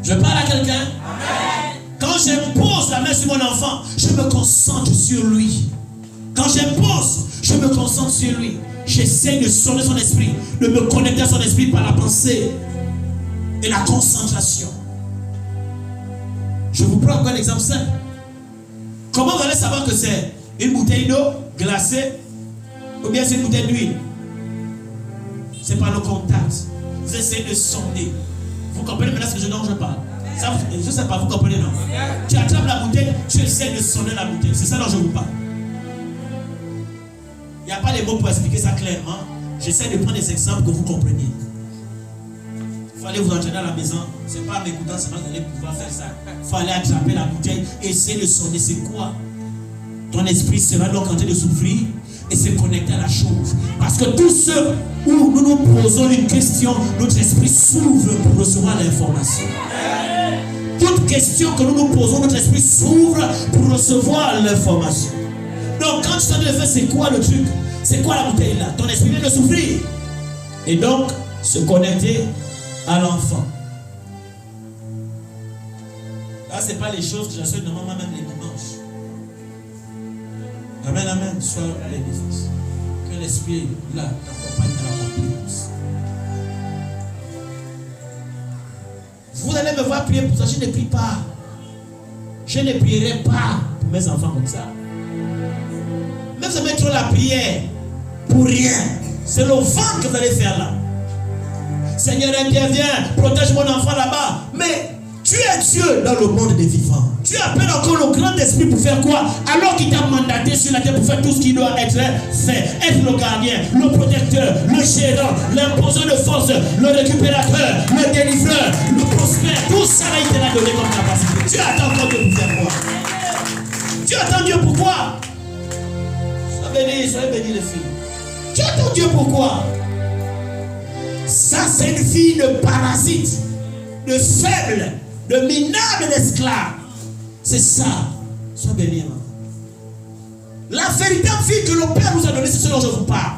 Je parle à quelqu'un. Quand j'impose la main sur mon enfant, je me concentre sur lui. Quand j'impose, je me concentre sur lui. J'essaie de sonner son esprit, de me connecter à son esprit par la pensée et la concentration. Je vous prends un exemple simple. Comment vous allez savoir que c'est une bouteille d'eau glacée ou bien c'est une bouteille d'huile? C'est par le contact. Vous essayez de sonder. Vous comprenez maintenant ce dont je parle? Ça, je ne sais pas, vous comprenez, non? Tu attrapes la bouteille, tu essaies de sonder la bouteille. C'est ça dont je vous parle. Il n'y a pas les mots pour expliquer ça clairement. J'essaie de prendre des exemples que vous compreniez. Il faut aller vous entraîner à la maison. Ce n'est pas en m'écoutant seulement que vous allez pouvoir faire ça. Il faut aller attraper la bouteille et essayer de sonder. C'est quoi? Ton esprit sera donc en train de souffrir et se connecter à la chose. Parce que tous ceux où nous nous posons une question, notre esprit s'ouvre pour recevoir l'information. Toute question que nous nous posons, notre esprit s'ouvre pour recevoir l'information. Donc quand tu t'en fais, c'est quoi le truc? C'est quoi la bouteille là? Ton esprit vient de souffrir. Et donc, se connecter à l'enfant. Là, ce n'est pas les choses que j'assure normalement même les dimanches. Amen, amen. Sois bénéfice. Que l'esprit là t'accompagne dans la confiance. Vous allez me voir prier pour ça. Je ne prie pas. Je ne prierai pas pour mes enfants comme ça. Même si vous mettez trop la prière pour rien, c'est le vent que vous allez faire là. Seigneur, interviens, protège mon enfant là-bas. Mais tu es Dieu dans le monde des vivants. Tu appelles encore le grand esprit pour faire quoi? Alors qu'il t'a mandaté sur la terre pour faire tout ce qui doit être fait. Être le gardien, le protecteur, le gérant, l'imposeur de force, le récupérateur, le délivreur, le prospère. Tout ça là, il te l'a donné comme capacité. Tu attends encore Dieu pour faire quoi? Tu attends Dieu pourquoi? Soyez bénis les filles. Tu attends Dieu pourquoi? Ça c'est une fille de parasite, de faible, de minable, d'esclave. C'est ça. Sois béni, maman. La véritable fille que le Père nous a donnée, c'est ce dont je vous parle.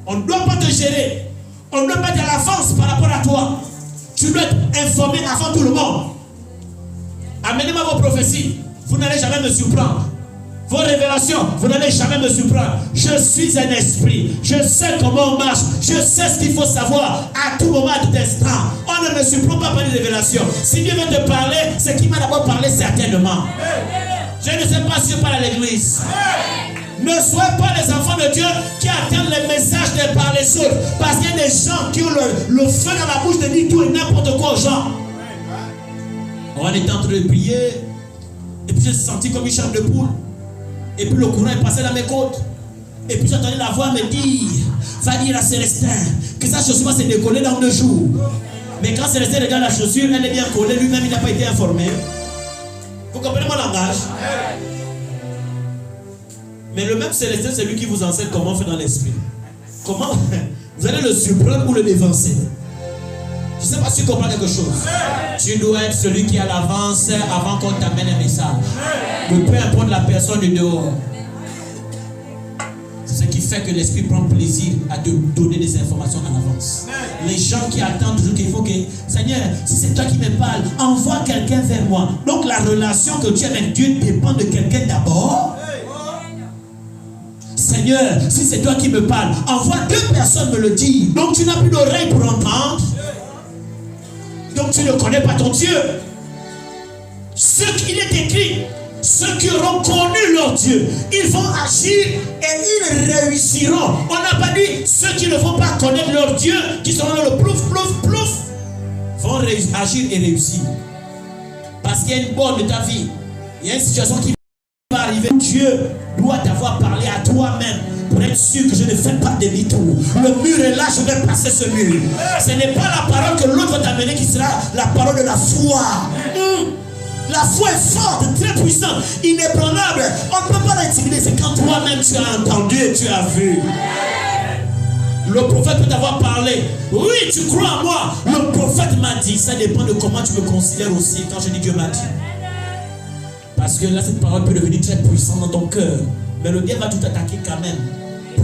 On ne doit pas te gérer. On ne doit pas être à l'avance par rapport à toi. Tu dois être informé avant tout le monde. Amenez-moi vos prophéties. Vous n'allez jamais me surprendre. Vos révélations, vous n'allez jamais me surprendre. Je suis un esprit. Je sais comment on marche. Je sais ce qu'il faut savoir à tout moment, à tout instant. On ne me surprend pas par les révélations. Si Dieu veut te parler, c'est qu'il m'a d'abord parlé certainement. Je ne sais pas si je parle à l'église. Ne soyez pas les enfants de Dieu qui attendent les messages de par les autres. Parce qu'il y a des gens qui ont le feu dans la bouche de dire tout et n'importe quoi aux gens. On était en train de prier. Et puis j'ai senti comme une chambre de poule. Et puis le courant est passé dans mes côtes. Et puis j'entendais la voix me dire, va dire à Célestin que sa chaussure va se décoller dans 2 jours. Mais quand Célestin regarde la chaussure, elle est bien collée, lui-même il n'a pas été informé. Vous comprenez mon langage? Mais le même Célestin, c'est lui qui vous enseigne comment on fait dans l'esprit. Comment vous allez le surprendre ou le dévancer. Je ne sais pas si tu comprends quelque chose. Tu dois être celui qui est à l'avance avant qu'on t'amène un message. De peu importe la personne du dehors. fait que l'esprit prend plaisir à te donner des informations en avance. Les gens qui attendent toujours qu'il faut que, Seigneur, si c'est toi qui me parles, envoie quelqu'un vers moi. Donc la relation que tu as avec Dieu dépend de quelqu'un d'abord. Seigneur, si c'est toi qui me parles, envoie 2 personnes me le dire. Donc tu n'as plus d'oreille pour entendre. Donc tu ne connais pas ton Dieu. Ce qu'il est écrit, ceux qui auront connu leur Dieu, ils vont agir et ils réussiront. On n'a pas dit ceux qui ne vont pas connaître leur Dieu, qui seront dans le plouf, plouf, plouf, vont agir et réussir. Parce qu'il y a une borne de ta vie, il y a une situation qui va arriver. Dieu doit t'avoir parlé à toi-même pour être sûr que je ne fais pas demi-tour. Le mur est là, je vais passer ce mur. Ce n'est pas la parole que l'autre va t'amener qui sera la parole de la foi. La foi est forte, très puissante, inébranlable. On ne peut pas l'intimider. C'est quand toi-même tu as entendu et tu as vu. Le prophète peut t'avoir parlé. Oui, tu crois en moi. Le prophète m'a dit. Ça dépend de comment tu me considères aussi quand je dis Dieu m'a dit. Parce que là, cette parole peut devenir très puissante dans ton cœur. Mais le diable va tout attaquer quand même.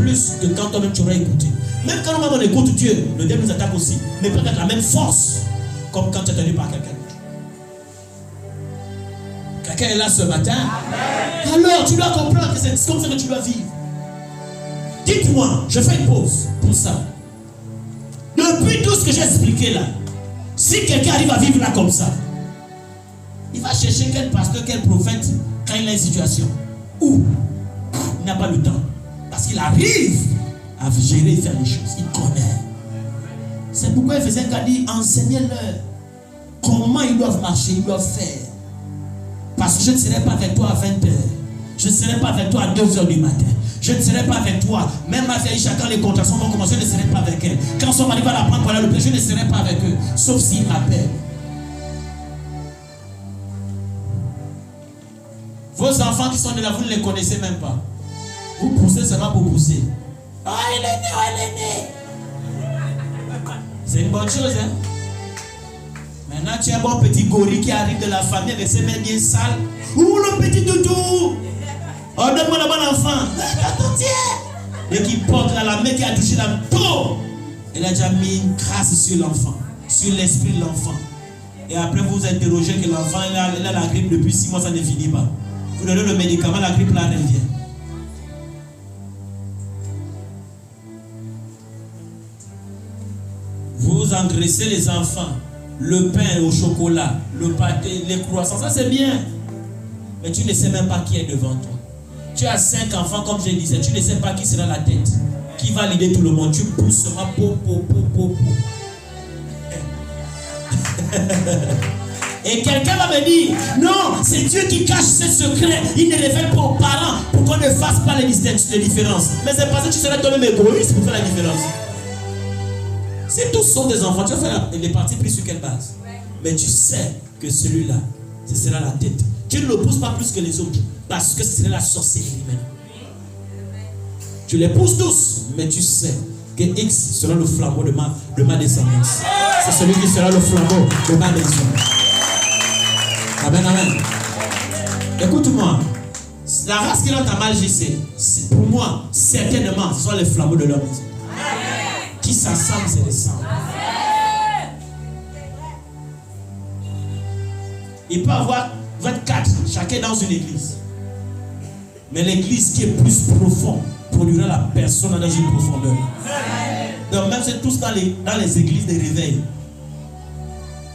Plus que quand toi-même tu auras écouté. Même quand on écoute Dieu, le diable nous attaque aussi. Mais pas avec la même force. Comme quand tu es tenu par quelqu'un. Quelqu'un est là ce matin. Amen. Alors tu dois comprendre que c'est comme ça que tu dois vivre. Dites-moi, je fais une pause pour ça. Depuis tout ce que j'ai expliqué là, si quelqu'un arrive à vivre là comme ça, il va chercher quel pasteur, quel prophète quand il a une situation où il n'a pas le temps. Parce qu'il arrive à gérer et faire les choses. Il connaît. C'est pourquoi il faisait un gars dit, enseignez-leur comment ils doivent marcher, ils doivent faire. Parce que je ne serai pas avec toi à 20h. Je ne serai pas avec toi à 2h du matin. Je ne serai pas avec toi. Même ma fille, chacun les contractions vont commencer, je ne serai pas avec elle. Quand son mari va la prendre pour aller au prêt, je ne serai pas avec eux. Sauf s'il m'appelle. Vos enfants qui sont de là, vous ne les connaissez même pas. Vous poussez seulement pour pousser. Ah, il est né, oh, il est né. C'est une bonne chose, hein? Maintenant, tu as un bon petit gorille qui arrive de la famille avec ses mains bien sales. Ouh, le petit doudou! Oh, donne-moi le bon enfant. Et qui porte là, la main qui a touché la peau. Elle a déjà mis une grâce sur l'enfant, sur l'esprit de l'enfant. Et après, vous vous interrogez que l'enfant, il a la grippe depuis 6 mois, ça ne finit pas. Vous donnez le médicament, la grippe là revient. Vous engraissez les enfants. Le pain au chocolat, le pâté, les croissants, ça c'est bien. Mais tu ne sais même pas qui est devant toi. Tu as 5 enfants, comme je disais, tu ne sais pas qui sera la tête. Qui va l'aider tout le monde. Tu pousses seulement po. Et quelqu'un va me dire, non, c'est Dieu qui cache ce secret. Il ne révèle pas aux parents pour qu'on ne fasse pas les différences. Mais c'est parce que tu seras toi-même égoïste pour faire la différence. Si tous sont des enfants, tu vas faire les parties prises sur quelle base? Mais tu sais que celui-là, ce sera la tête. Tu ne le pousses pas plus que les autres, parce que ce serait la sorcellerie même. Tu les pousses tous, mais tu sais que X sera le flambeau de ma descendance. C'est celui qui sera le flambeau de ma descendance. Amen, amen. Écoute-moi, la race qui rentre à mal, c'est pour moi, certainement, ce sont les flambeaux de leur maison. Qui s'assemblent, c'est les sangs. Il peut y avoir 24, chacun dans une église. Mais l'église qui est plus profonde produira la personne dans une profondeur. Donc même c'est tous dans les églises de réveil.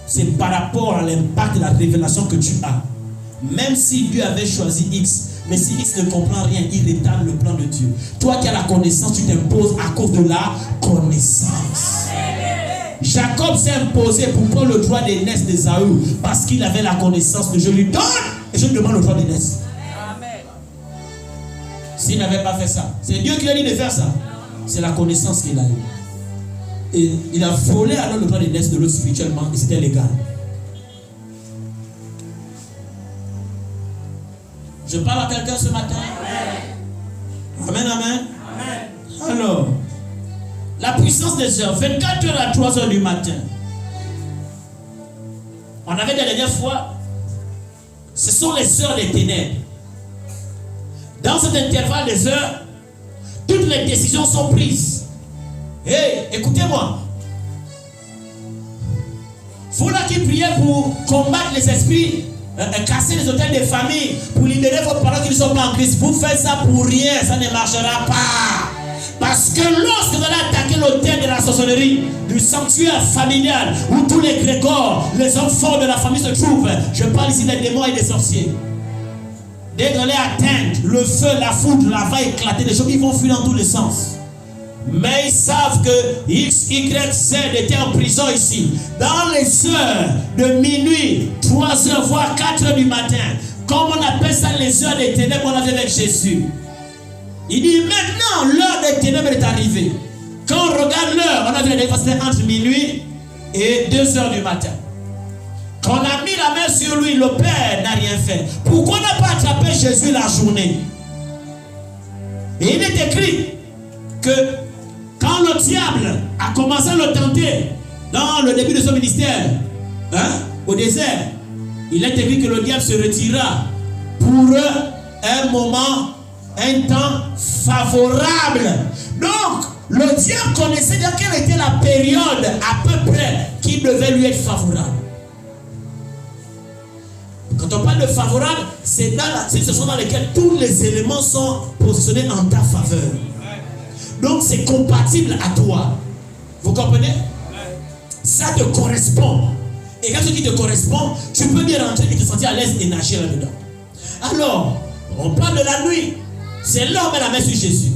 C'est par rapport à l'impact de la révélation que tu as. Même si Dieu avait choisi X, mais si X ne comprend rien, il rétame le plan de Dieu. Toi qui as la connaissance, tu t'imposes à cause de la connaissance. Jacob s'est imposé pour prendre le droit d'aînesse d'Ésaü parce qu'il avait la connaissance que je lui donne et je lui demande le droit d'aînesse. S'il n'avait pas fait ça, c'est Dieu qui lui a dit de faire ça. C'est la connaissance qu'il a eu. Et il a volé alors le droit d'aînesse de l'autre spirituellement et c'était légal. Je parle à quelqu'un ce matin. Amen, amen. Alors, la puissance des heures, 24 heures à 3 heures du matin. On avait la dernière fois, ce sont les heures des ténèbres. Dans cet intervalle des heures, toutes les décisions sont prises. Hey, écoutez-moi. Vous là qui priez pour combattre les esprits, casser les hôtels des familles, pour libérer vos parents qui ne sont pas en Christ, vous faites ça pour rien, ça ne marchera pas. Parce que lorsque vous allez attaquer l'autel de la sorcellerie, du sanctuaire familial, où tous les grégores, les hommes forts de la famille se trouvent, je parle ici des démons et des sorciers. Dès qu'on les atteint, le feu, la foudre, la va éclater, les choses, ils vont fuir dans tous les sens. Mais ils savent que X, Y, Z était en prison ici. Dans les heures de minuit, 3 heures, voire 4 heures du matin, comme on appelle ça les heures des ténèbres, on avait avec Jésus. Il dit maintenant l'heure des ténèbres est arrivée. Quand on regarde l'heure, on avait c'était entre minuit et 2 heures du matin. Quand on a mis la main sur lui, le Père n'a rien fait. Pourquoi on n'a pas attrapé Jésus la journée? Et il est écrit que quand le diable a commencé à le tenter dans le début de son ministère, au désert, il est écrit que le diable se retira pour un moment, un temps favorable. Donc, le diable connaissait bien quelle était la période à peu près qui devait lui être favorable. Quand on parle de favorable, c'est une situation dans laquelle tous les éléments sont positionnés en ta faveur. Donc c'est compatible à toi. Vous comprenez? Ça te correspond. Et quand ce qui te correspond, tu peux bien rentrer et te sentir à l'aise et nager là-dedans. Alors, on parle de la nuit. C'est là où on met la main sur Jésus.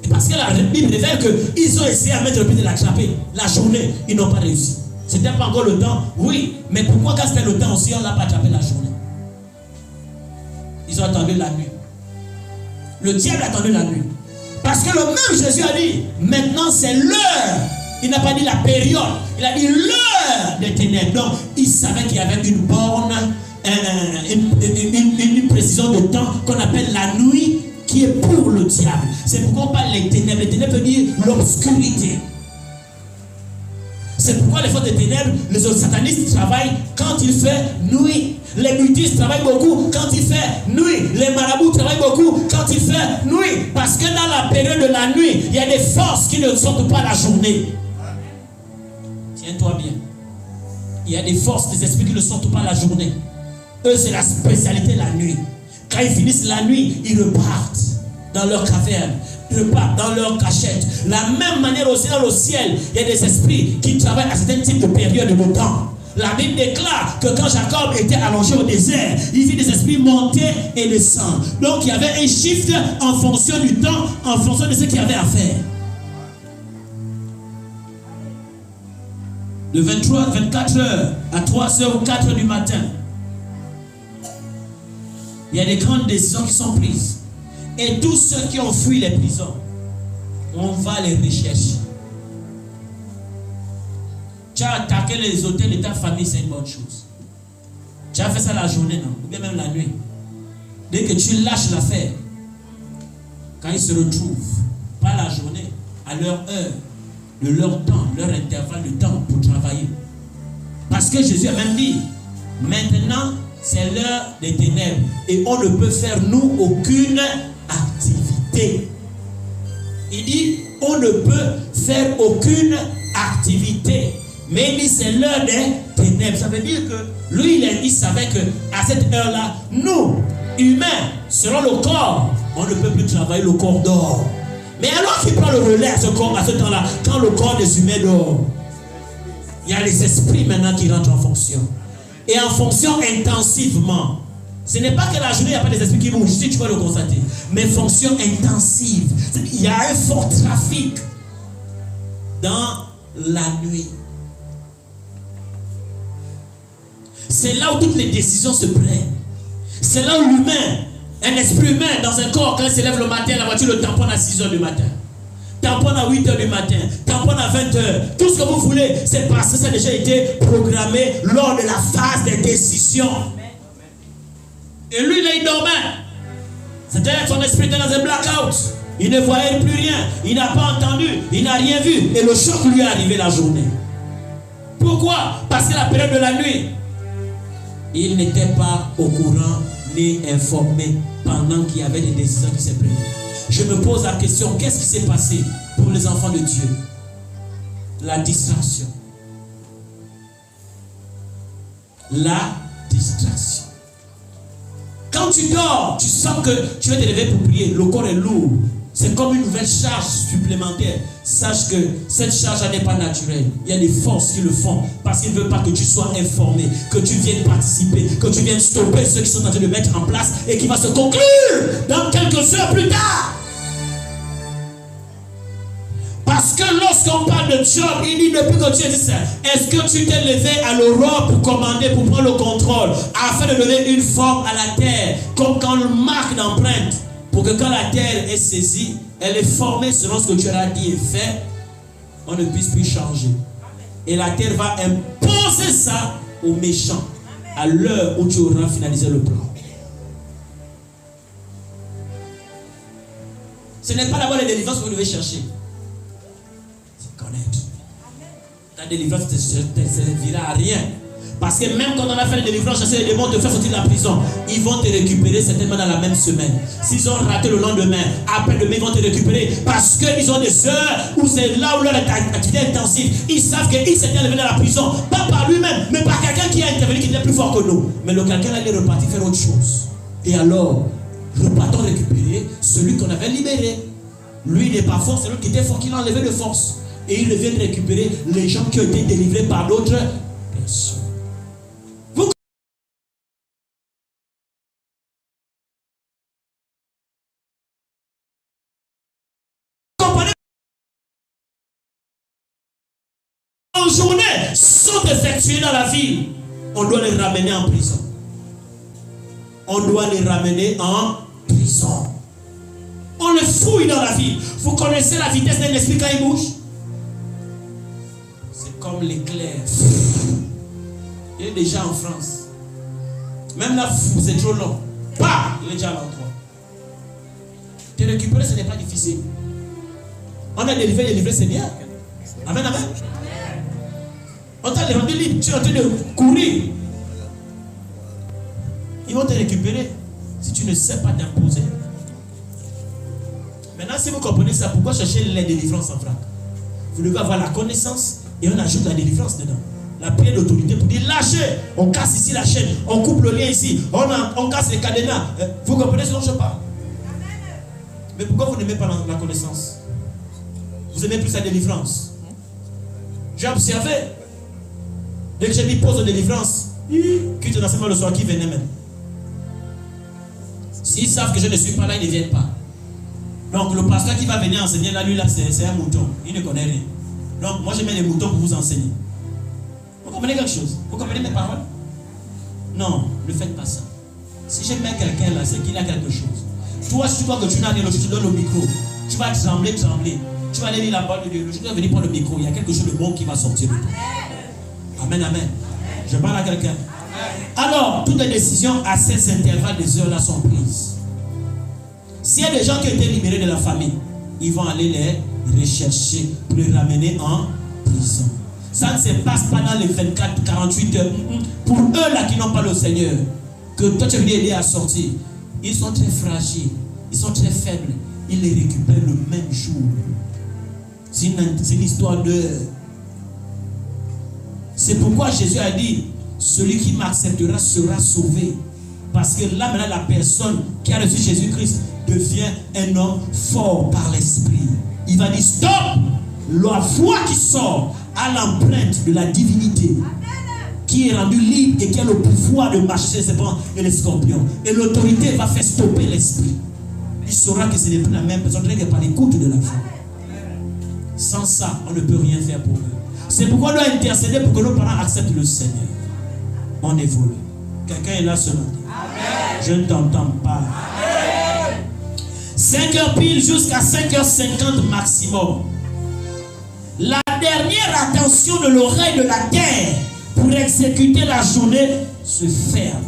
Et parce que la Bible révèle qu'ils ont essayé à mettre le pied de l'attraper. La journée, ils n'ont pas réussi. C'était pas encore le temps. Oui, mais pourquoi quand c'était le temps aussi, on ne l'a pas attrapé la journée? Ils ont attendu la nuit. Le diable a attendu la nuit. Parce que le même Jésus a dit, maintenant c'est l'heure. Il n'a pas dit la période. Il a dit l'heure des ténèbres. Donc, il savait qu'il y avait une borne, une précision de temps qu'on appelle la nuit, qui est pour le diable. C'est pourquoi on parle des ténèbres. Les ténèbres veut dire l'obscurité. C'est pourquoi les forces des ténèbres, les satanistes travaillent quand il fait nuit. Les bouddhistes travaillent beaucoup quand il fait nuit. Les marabouts travaillent beaucoup quand il fait nuit. Parce que dans la période de la nuit, il y a des forces qui ne sortent pas la journée. Tiens-toi bien. Il y a des forces, des esprits qui ne sortent pas la journée. Eux, c'est la spécialité la nuit. Quand ils finissent la nuit, ils repartent dans leur caverne. Ils repartent dans leur cachette. La même manière aussi dans le ciel, il y a des esprits qui travaillent à certains types de périodes de temps. La Bible déclare que quand Jacob était allongé au désert, il vit des esprits monter et descendre. Donc il y avait un shift en fonction du temps, en fonction de ce qu'il y avait à faire. De 23, 24 heures à 3 heures ou 4 heures du matin, il y a des grandes décisions qui sont prises. Et tous ceux qui ont fui les prisons, on va les rechercher. Tu as attaqué les hôtels de ta famille, c'est une bonne chose. Tu as fait ça la journée, non? Ou bien même la nuit. Dès que tu lâches l'affaire, quand ils se retrouvent, pas la journée, à leur heure, de leur temps, leur intervalle de temps pour travailler. Parce que Jésus a même dit, maintenant, c'est l'heure des ténèbres. Et on ne peut faire, nous, aucune activité. Il dit, on ne peut faire aucune activité. Mais il dit, c'est l'heure des ténèbres. Ça veut dire que lui, il savait qu'à cette heure-là, nous, humains, selon le corps, on ne peut plus travailler, le corps dort. Mais alors qu'il prend le relais à ce temps-là, quand le corps des humains dort, il y a les esprits maintenant qui rentrent en fonction. Et en fonction intensivement. Ce n'est pas que la journée, il n'y a pas des esprits qui bougent, si tu vas le constater. Mais fonction intensive. Il y a un fort trafic dans la nuit. C'est là où toutes les décisions se prennent. C'est là où l'humain, un esprit humain dans un corps, quand il se lève le matin, la voiture le tamponne à 6 heures du matin. Tamponne à 8 heures du matin. Tamponne à 20 heures. Tout ce que vous voulez, c'est parce que ça a déjà été programmé lors de la phase des décisions. Et lui, là, il dormait. C'était son esprit était dans un blackout. Il ne voyait plus rien. Il n'a pas entendu. Il n'a rien vu. Et le choc lui est arrivé la journée. Pourquoi? Parce que la période de la nuit, il n'était pas au courant ni informé pendant qu'il y avait des décisions qui se prenaient. Je me pose la question, qu'est-ce qui s'est passé pour les enfants de Dieu? La distraction. La distraction. Quand tu dors, tu sens que tu vas te lever pour prier. Le corps est lourd. C'est comme une nouvelle charge supplémentaire. Sache que cette charge n'est pas naturelle. Il y a des forces qui le font parce qu'ils ne veulent pas que tu sois informé, que tu viennes participer, que tu viennes stopper ceux qui sont en train de mettre en place et qui va se conclure dans quelques heures plus tard. Parce que lorsqu'on parle de Job, il dit depuis que Dieu dit ça, est-ce que tu t'es levé à l'aurore pour commander, pour prendre le contrôle, afin de donner une forme à la terre, comme quand on marque d'empreinte, pour que quand la terre est saisie, elle est formée selon ce que Dieu a dit et fait, on ne puisse plus changer. Et la terre va imposer ça aux méchants, à l'heure où tu auras finalisé le plan. Ce n'est pas d'abord les délivrances que vous devez chercher. Connaître. Ta délivrance ne te servira à rien. Parce que même quand on a fait la délivrance, chasser les démons, te faire sortir de la prison, ils vont te récupérer certainement dans la même semaine. S'ils ont raté le lendemain, après-demain, ils vont te récupérer. Parce qu'ils ont des heures où c'est là où leur activité est intensive. Ils savent qu'ils s'étaient enlevés dans la prison, pas par lui-même, mais par quelqu'un qui a intervenu, qui était plus fort que nous. Mais le quelqu'un allait repartir faire autre chose. Et alors, repartons récupérer celui qu'on avait libéré. Lui n'est pas fort, c'est l'autre qui était fort, qui l'a enlevé de force. Et ils viennent récupérer les gens qui ont été délivrés par d'autres personnes. Vous comprenez? En journée, sont effectués dans la ville. On doit les ramener en prison. On doit les ramener en prison. On les fouille dans la ville. Vous connaissez la vitesse d'un esprit quand il bouge? Comme l'éclair. Il est déjà en France. Même là, c'est trop long. Bah, il est déjà à l'endroit. Te récupérer, ce n'est pas difficile. On a délivré, c'est bien. Amen, amen. On t'a rendu libre. Tu es en train de courir. Ils vont te récupérer si tu ne sais pas t'imposer. Maintenant, si vous comprenez ça, pourquoi chercher les délivrances en vrac? Vous devez avoir la connaissance. Et on ajoute la délivrance dedans. La prière d'autorité pour dire lâchez. On casse ici la chaîne. On coupe le lien ici. On casse les cadenas. Vous comprenez ce dont je parle? Mais pourquoi vous n'aimez pas la connaissance? Vous aimez plus la délivrance? J'ai observé. Dès que j'ai mis pause de délivrance, quitte l'enseignement le soir, qui venait même. S'ils savent que je ne suis pas là, ils ne viennent pas. Donc le pasteur qui va venir enseigner là, lui là, c'est un mouton. Il ne connaît rien. Donc, moi, je mets les moutons pour vous enseigner. Vous comprenez quelque chose? Vous comprenez mes paroles? Non, ne faites pas ça. Si je mets quelqu'un là, c'est qu'il a quelque chose. Toi, si tu vois que tu n'as rien, tu te donnes le micro. Tu vas trembler. Tu vas aller lire la parole de Dieu. Tu vas venir prendre le micro. Il y a quelque chose de bon qui va sortir de toi. Amen, amen. Je parle à quelqu'un. Alors, toutes les décisions à ces intervalles des heures là sont prises. S'il y a des gens qui ont été libérés de la famille, ils vont aller les rechercher pour les ramener en prison. Ça ne se passe pas dans les 24-48 heures. Pour eux là qui n'ont pas le Seigneur, que toi tu es venu aider à sortir, ils sont très fragiles, ils sont très faibles. Ils les récupèrent le même jour. C'est une histoire de... C'est pourquoi Jésus a dit, celui qui m'acceptera sera sauvé. Parce que là maintenant la personne qui a reçu Jésus-Christ devient un homme fort par l'esprit. Il va dire stop. La voix qui sort à l'empreinte de la divinité, qui est rendue libre et qui a le pouvoir de marcher sur les serpents et les scorpions. Et l'autorité va faire stopper l'esprit. Il saura que ce n'est plus la même personne que par l'écoute de la voix. Sans ça, on ne peut rien faire pour eux. C'est pourquoi on doit intercéder pour que nos parents acceptent le Seigneur. On évolue. Quelqu'un est là ce matin? Je ne t'entends pas. 5h pile jusqu'à 5h50 maximum. La dernière attention de l'oreille de la terre pour exécuter la journée se ferme.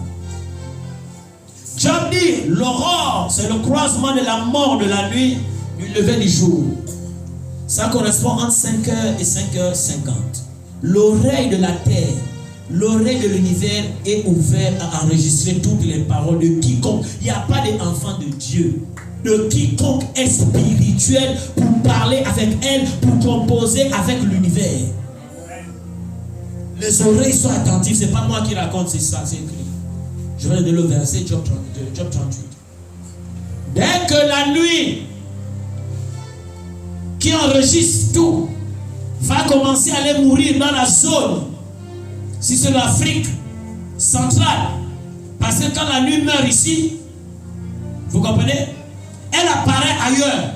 Job dit, l'aurore, c'est le croisement de la mort de la nuit, du lever du jour. Ça correspond entre 5h et 5h50. L'oreille de la terre, l'oreille de l'univers est ouverte à enregistrer toutes les paroles de quiconque. Il n'y a pas d'enfant de Dieu de quiconque est spirituel pour parler avec elle, pour composer avec l'univers. Les oreilles sont attentives, c'est pas moi qui raconte, c'est ça, c'est écrit. Je vais donner le verset, Job 38. Dès que la nuit qui enregistre tout va commencer à aller mourir dans la zone, si c'est l'Afrique centrale, parce que quand la nuit meurt ici, vous comprenez, elle apparaît ailleurs.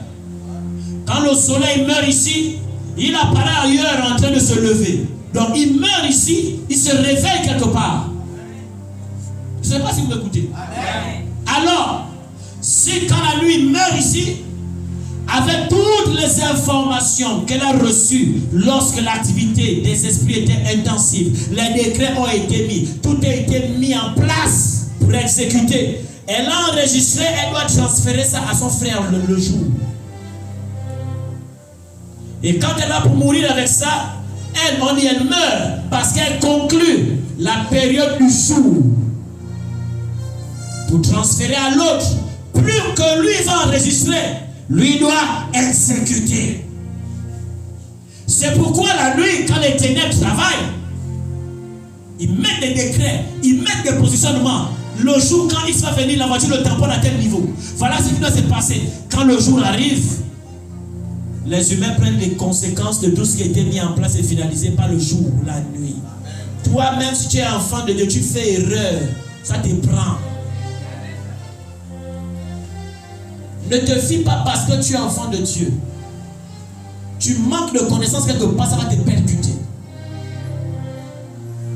Quand le soleil meurt ici, il apparaît ailleurs en train de se lever. Donc il meurt ici, il se réveille quelque part. Je ne sais pas si vous m'écoutez. Alors, si quand la nuit meurt ici, avec toutes les informations qu'elle a reçues lorsque l'activité des esprits était intensive, les décrets ont été mis, tout a été mis en place pour exécuter. Elle a enregistré, elle doit transférer ça à son frère le jour. Et quand elle va pour mourir avec ça, elle meurt parce qu'elle conclut la période du jour pour transférer à l'autre. Plus que lui va enregistrer, lui doit exécuter. C'est pourquoi la nuit, quand les ténèbres travaillent, ils mettent des décrets, ils mettent des positionnements. Le jour, quand il va venir, la voiture le tamponne à tel niveau. Voilà ce qui doit se passer. Quand le jour arrive, les humains prennent les conséquences de tout ce qui a été mis en place et finalisé par le jour, la nuit. Toi, même si tu es enfant de Dieu, tu fais erreur. Ça te prend. Ne te fie pas parce que tu es enfant de Dieu. Tu manques de connaissances quelque part, ça va te percuter.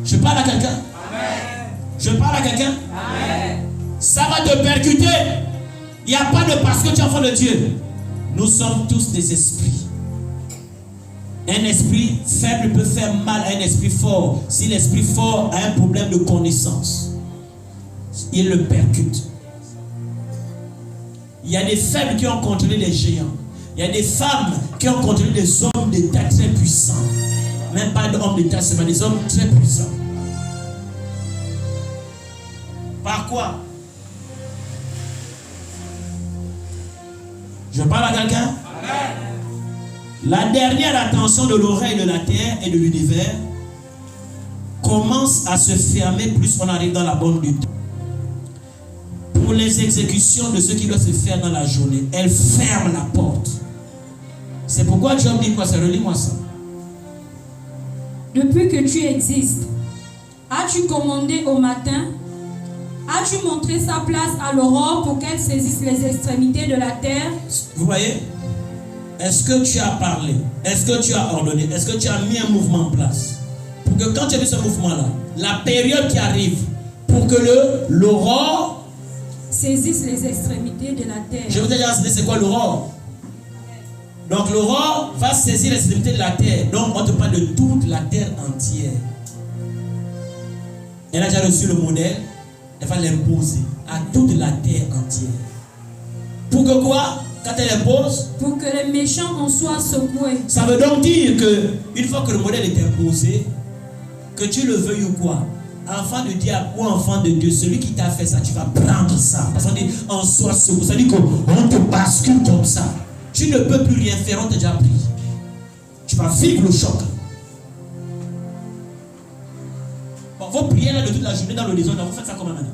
Je parle à quelqu'un? Je parle à quelqu'un? Ça va te percuter. Il n'y a pas de parce que tu es enfant de Dieu. Nous sommes tous des esprits. Un esprit faible peut faire mal à un esprit fort. Si l'esprit fort a un problème de connaissance, il le percute. Il y a des faibles qui ont contrôlé les géants. Il y a des femmes qui ont contrôlé des hommes d'État très puissants. Même pas d'hommes d'État, c'est des hommes très puissants. Par quoi? Je parle à quelqu'un? La dernière attention de l'oreille de la terre et de l'univers commence à se fermer plus on arrive dans la bonne lutte. Pour les exécutions de ce qui doit se faire dans la journée, elle ferme la porte. C'est pourquoi Job dit quoi? Ça, relis-moi ça. Depuis que tu existes, as-tu commandé au matin? As-tu montré sa place à l'aurore pour qu'elle saisisse les extrémités de la terre? Vous voyez? Est-ce que tu as parlé? Est-ce que tu as ordonné? Est-ce que tu as mis un mouvement en place? Pour que quand tu as vu ce mouvement-là, la période qui arrive, pour que l'aurore saisisse les extrémités de la terre. Je vous ai déjà enseigné c'est quoi l'aurore. Donc l'aurore va saisir les extrémités de la terre. Donc on te parle de toute la terre entière. Elle a déjà reçu le modèle. Elle va l'imposer à toute la terre entière. Pour que quoi? Quand elle impose, pour que les méchants en soient secoués. Ça veut donc dire que une fois que le modèle est imposé, que tu le veuilles ou quoi, enfant de diable ou enfant de Dieu, celui qui t'a fait ça, tu vas prendre ça. Parce qu'on dit en soi secoué. Ça dit qu'on te bascule comme ça. Tu ne peux plus rien faire, on t'a déjà pris. Tu vas vivre le choc. Bon, vos prières là de toute la journée dans le désordre, vous faites ça comment maintenant?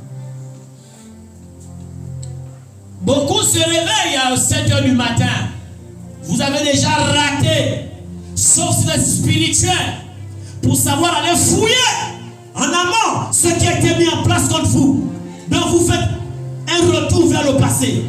Beaucoup se réveillent à 7h du matin. Vous avez déjà raté, sauf si vous êtes spirituel, pour savoir aller fouiller en amont ce qui a été mis en place contre vous. Donc vous faites un retour vers le passé.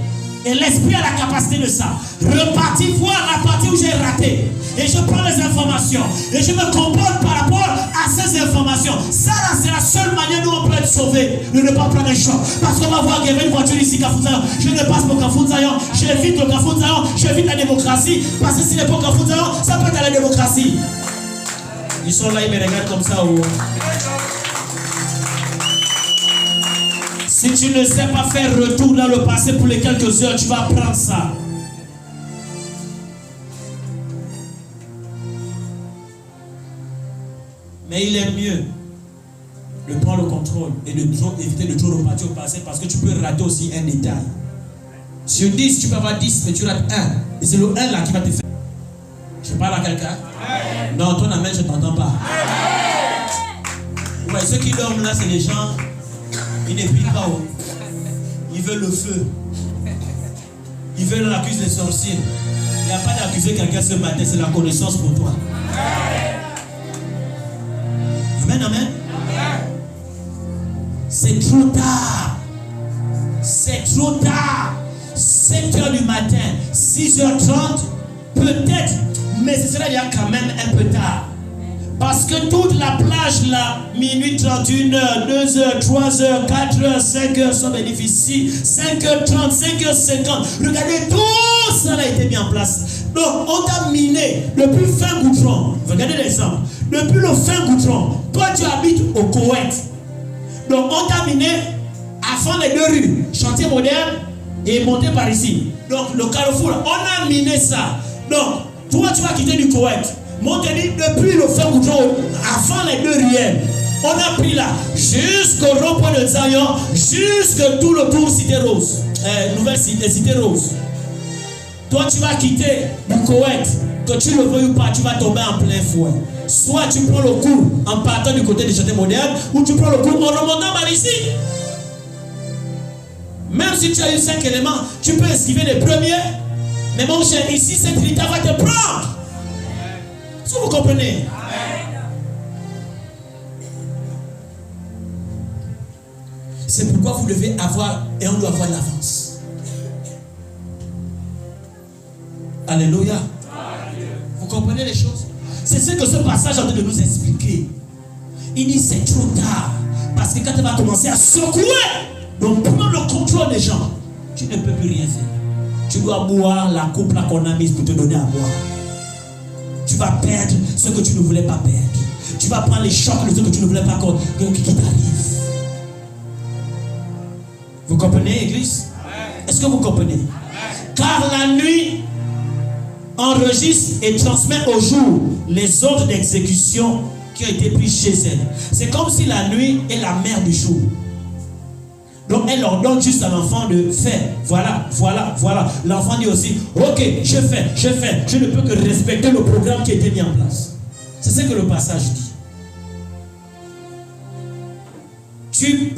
Et l'esprit a la capacité de ça. Repartir voir la partie où j'ai raté. Et je prends les informations. Et je me comporte par rapport à ces informations. Ça là, c'est la seule manière dont on peut être sauvé. De ne pas prendre un choc. Parce qu'on va voir qu'il y avait une voiture ici, Kafouzayon. Je ne passe pas au Kafouzayon. J'évite le Kafouzayon. J'évite la démocratie. Parce que s'il n'est pas au Kafouzayon, ça peut être à la démocratie. Ils sont là, ils me regardent comme ça. Oh. Si tu ne sais pas faire retour dans le passé pour les quelques heures, tu vas apprendre ça. Mais il est mieux de prendre le contrôle et de éviter de toujours repartir au passé parce que tu peux rater aussi un détail. Sur 10, tu peux avoir 10, mais tu rates 1. Et c'est le 1 là qui va te faire. Je parle à quelqu'un? Non, ton amen, je ne t'entends pas. Ouais, ceux qui dorment là, c'est les gens, ils ne prient pas. Ils veulent le feu. Ils veulent accuser les sorciers. Il n'y a pas d'accuser quelqu'un ce matin, c'est la connaissance pour toi. Amen, amen. C'est trop tard. C'est trop tard. 7h du matin, 6h30, peut-être, mais ce sera déjà quand même un peu tard. Parce que toute la plage là, minuit 31h, 2h, 3h, 4h, 5h sont bénéficiés. 5h30, 5h50. Regardez, tout ça a été mis en place. Donc, on t'a miné depuis fin goudron. Regardez l'exemple. Depuis le fin goudron, toi tu habites au Koweït. Donc, on t'a miné à fond les deux rues, chantier moderne et monté par ici. Donc, le carrefour, on a miné ça. Donc, toi tu vas quitter du Koweït. Mon dit, depuis le fin goudron, avant les deux riels, on a pris là, jusqu'au rond-point de Zion, jusque tout le tour Cité Rose, nouvelle Cité Rose. Toi, tu vas quitter du Koweït, que tu le veuilles ou pas, tu vas tomber en plein fouet. Soit tu prends le coup en partant du côté des chantiers modernes, ou tu prends le coup en remontant par ici. Même si tu as eu 5 éléments, tu peux esquiver les premiers, mais mon cher, ici, cette unité va te prendre. Est-ce que vous comprenez? C'est pourquoi vous devez avoir, et on doit avoir l'avance. Alléluia. Vous comprenez les choses? C'est ce que ce passage est en train de nous expliquer. Il dit c'est trop tard. Parce que quand tu vas commencer à secouer, donc prendre le contrôle des gens, tu ne peux plus rien faire. Tu dois boire la coupe là qu'on a mise pour te donner à boire. Tu vas perdre ce que tu ne voulais pas perdre. Tu vas prendre les chocs de ce que tu ne voulais pas qui t'arrive. Vous comprenez, Église? Est-ce que vous comprenez? Car la nuit enregistre et transmet au jour les ordres d'exécution qui ont été pris chez elle. C'est comme si la nuit est la mère du jour. Donc elle ordonne juste à l'enfant de faire. Voilà, voilà, voilà. L'enfant dit aussi, ok, je fais. Je ne peux que respecter le programme qui a été mis en place. C'est ce que le passage dit. Tu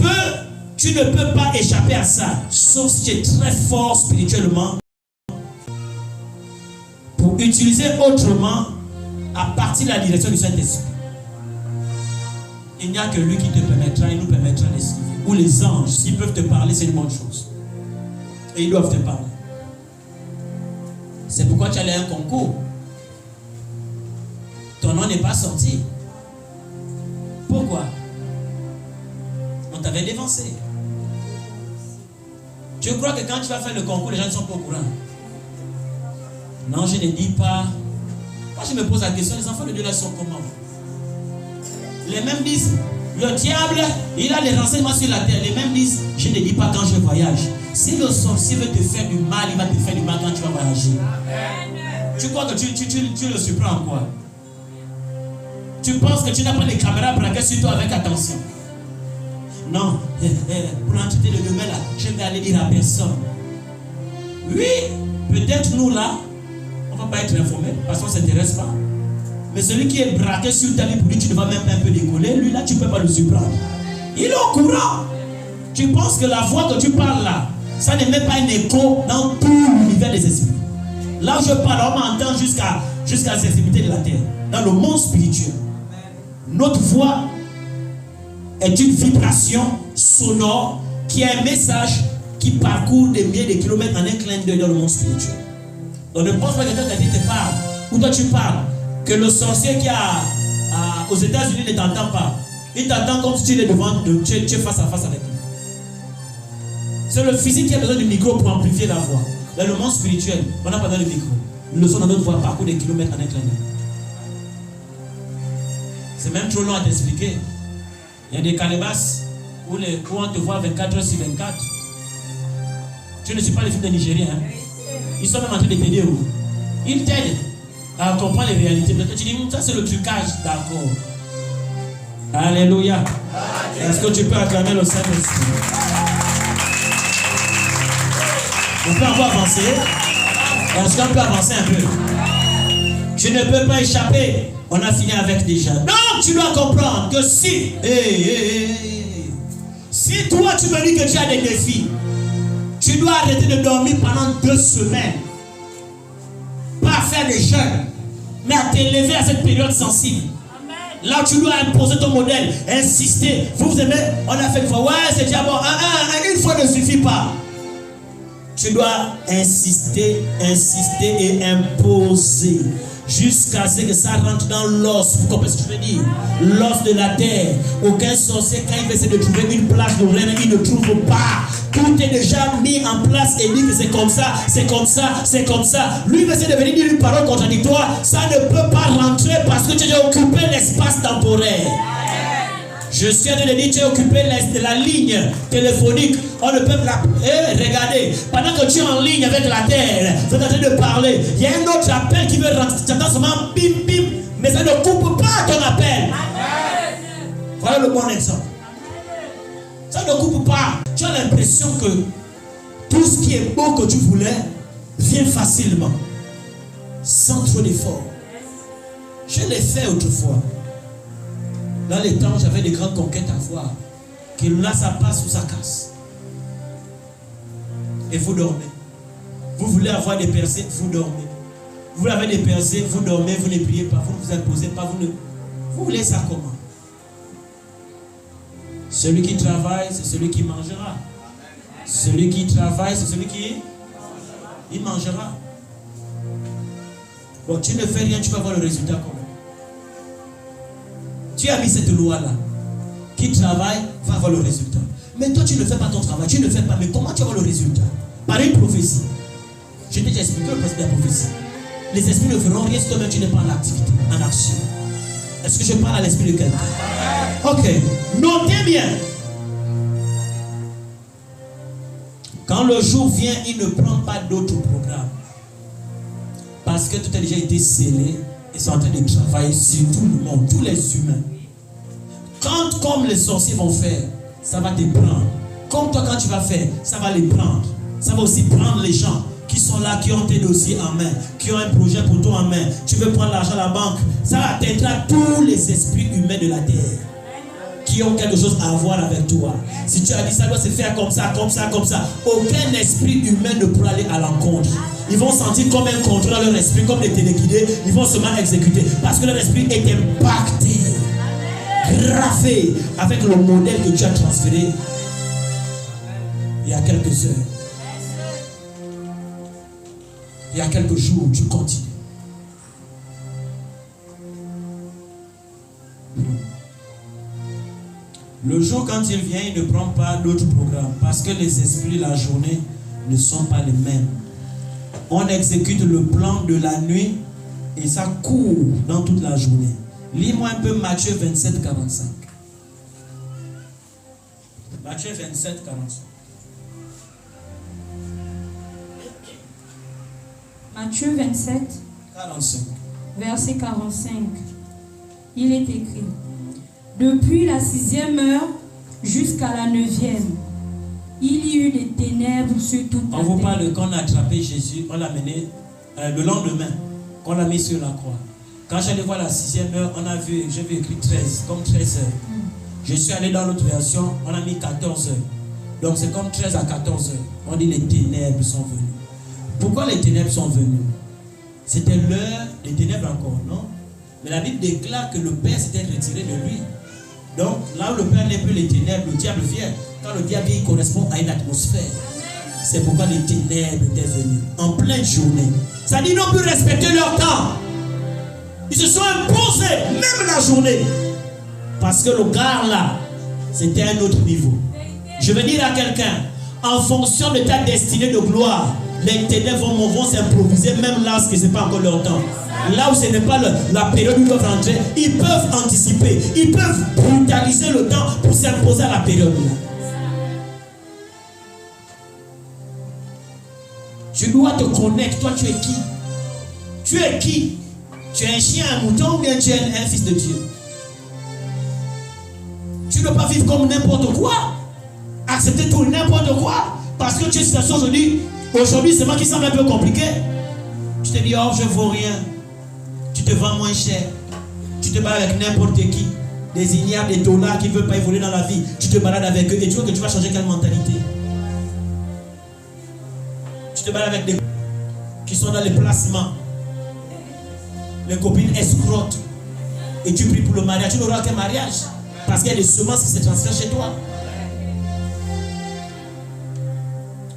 ne peux pas échapper à ça, sauf si tu es très fort spirituellement, pour utiliser autrement à partir de la direction du Saint-Esprit. Il n'y a que lui qui te permettra, il nous permettra d'esquiver. Ou les anges, s'ils peuvent te parler, c'est une bonne chose. Et ils doivent te parler. C'est pourquoi tu allais à un concours. Ton nom n'est pas sorti. Pourquoi? On t'avait dévancé. Tu crois que quand tu vas faire le concours, les gens ne sont pas au courant? Non, je ne dis pas. Moi, je me pose la question, les enfants de Dieu là sont comment? Les mêmes disent, le diable, il a les renseignements sur la terre. Les mêmes disent, je ne dis pas quand je voyage. Si le sorcier veut te faire du mal, il va te faire du mal quand tu vas voyager. Tu crois que tu le surprends quoi? Tu penses que tu n'as pas les caméras braquées sur toi avec attention? Non, pour l'entité de demain là, je vais aller dire à personne. Oui, peut-être nous là, on ne va pas être informés parce qu'on ne s'intéresse pas. Mais celui qui est braqué sur ta vie pour lui, tu ne vas même pas un peu décoller, lui là, tu ne peux pas le surprendre. Il est au courant. Tu penses que la voix que tu parles là, ça n'est même pas un écho dans tout l'univers des esprits. Là où je parle, on m'entend jusqu'à la sensibilité de la terre, dans le monde spirituel. Notre voix est une vibration sonore qui a un message qui parcourt des milliers de kilomètres en un clin d'œil dans le monde spirituel. Donc ne pense pas que quelqu'un te parle, ou toi tu parles, que le sorcier qui a aux États-Unis ne t'entend pas. Il t'entend comme si tu es devant, tu es face à face avec lui. C'est le physique qui a besoin du micro pour amplifier la voix. Dans le monde spirituel, on n'a pas besoin de micro. Le son de notre voix parcourt des kilomètres en un clin d'œil. C'est même trop long à t'expliquer. Il y a des calebasses où on te voit 24 heures sur 24. Tu ne suis pas les films des Nigériens. Hein? Ils sont même en train de t'aider. Ils t'aident à comprendre les réalités. Peut-être tu dis, ça c'est le trucage. D'accord. Alléluia. Est-ce que tu peux acclamer le Saint-Esprit? On peut encore avancer. Est-ce qu'on peut avancer un peu? Tu ne peux pas échapper. On a fini avec déjà. Donc tu dois comprendre que si toi tu me dis que tu as des défis, tu dois arrêter de dormir pendant 2 semaines. Pas faire des jeûnes, mais à t'élever à cette période sensible. Là tu dois imposer ton modèle, insister. Vous aimez? On a fait une fois. Ouais, c'est déjà bon. Une fois ne suffit pas. Tu dois insister et imposer. Jusqu'à ce que ça rentre dans l'os. Vous comprenez ce que je veux dire? L'os de la terre. Aucun sorcier, quand il essaie de trouver une place de reine, il ne trouve pas. Tout est déjà mis en place et dit que c'est comme ça, c'est comme ça, c'est comme ça. Lui il essaie de venir dire une parole contradictoire. Ça ne peut pas rentrer parce que tu as occupé l'espace temporel. Je suis en train de dire, tu as occupé la ligne téléphonique. On ne peut pas. Regardez, pendant que tu es en ligne avec la terre, vous êtes en train de parler. Il y a un autre appel qui veut rentrer. Tu entends seulement bim bim, mais ça ne coupe pas ton appel. Voilà le bon exemple. Ça ne coupe pas. Tu as l'impression que tout ce qui est beau que tu voulais vient facilement, sans trop d'efforts. Je l'ai fait autrefois. Dans les temps, j'avais des grandes conquêtes à voir. Que là, ça passe ou ça casse. Et vous dormez. Vous voulez avoir des percées, vous dormez. Vous avez des percées, vous dormez, vous ne priez pas, vous ne vous imposez pas, vous voulez ça comment? Celui qui travaille, c'est celui qui mangera. Celui qui travaille, c'est celui qui il mangera. Bon, tu ne fais rien, tu vas voir le résultat comment? Tu as mis cette loi-là. Qui travaille va avoir le résultat. Mais toi, tu ne fais pas ton travail. Tu ne fais pas. Mais comment tu vas avoir le résultat? Par une prophétie. Je t'ai déjà expliqué le principe de la prophétie. Les esprits ne feront rien si toi-même tu n'es pas en activité, en action. Est-ce que je parle à l'esprit de quelqu'un? Ok. Notez bien. Quand le jour vient, il ne prend pas d'autres programmes. Parce que tout a déjà été scellé. Ils sont en train de travailler sur tout le monde, tous les humains. Quand, comme les sorciers vont faire, ça va te prendre. Comme toi, quand tu vas faire, ça va les prendre. Ça va aussi prendre les gens qui sont là, qui ont tes dossiers en main, qui ont un projet pour toi en main. Tu veux prendre l'argent à la banque. Ça atteindra tous les esprits humains de la terre qui ont quelque chose à voir avec toi. Si tu as dit ça doit se faire comme ça, comme ça, comme ça, aucun esprit humain ne pourra aller à l'encontre. Ils vont sentir comme un contrôle dans leur esprit, comme des téléguidés. Ils vont seulement exécuter parce que leur esprit est impacté, gravé avec le modèle que tu as transféré il y a quelques heures. Il y a quelques jours, tu continues. Le jour quand il vient, il ne prend pas d'autres programmes parce que les esprits la journée ne sont pas les mêmes. On exécute le plan de la nuit et ça court dans toute la journée. Lis-moi un peu Matthieu 27, 45. Matthieu 27, 45. Matthieu 27, 45. verset 45. Il est écrit: depuis la 6e heure jusqu'à la 9e, il y eut des ténèbres sur toute la terre. On vous parle de quand on a attrapé Jésus, on l'a mené le lendemain, qu'on l'a mis sur la croix. Quand j'allais voir la 6e heure, on a vu, j'ai vu écrit 13, comme 13 heures. Je suis allé dans l'autre version, on a mis 14 heures. Donc c'est comme 13 à 14 heures. On dit les ténèbres sont venues. Pourquoi les ténèbres sont venues? C'était l'heure des ténèbres encore, non? Mais la Bible déclare que le Père s'était retiré de lui. Donc là où le Père n'est plus les ténèbres, le diable vient. Quand le diable vient, il correspond à une atmosphère. C'est pourquoi les ténèbres étaient venues en pleine journée. Ça dit, ils n'ont plus respecté leur temps. Ils se sont imposés, même la journée. Parce que le gars là, c'était un autre niveau. Je veux dire à quelqu'un, en fonction de ta destinée de gloire, les ténèbres vont s'improviser, même là, ce que ce n'est pas encore leur temps. Là où ce n'est pas la période où ils doivent rentrer, ils peuvent anticiper, ils peuvent brutaliser le temps pour s'imposer à la période là. Tu dois te connaître, toi tu es qui? Tu es qui? Tu es un chien, un mouton ou bien tu es un fils de Dieu? Tu ne dois pas vivre comme n'importe quoi. Accepter tout n'importe quoi. Parce que tu es situation aujourd'hui, Aujourd'hui, c'est moi qui semble un peu compliqué. Tu te dis, oh, je ne vaux rien. Tu te vends moins cher. Tu te balades avec n'importe qui. Des ignares, des dollars qui ne veulent pas évoluer dans la vie. Tu te balades avec eux et tu vois que tu vas changer quelle mentalité? Tu te balades avec des qui sont dans les placements. Les copines escroques. Et tu pries pour le mariage. Tu n'auras qu'un mariage. Parce qu'il y a des semences qui se transfèrent chez toi.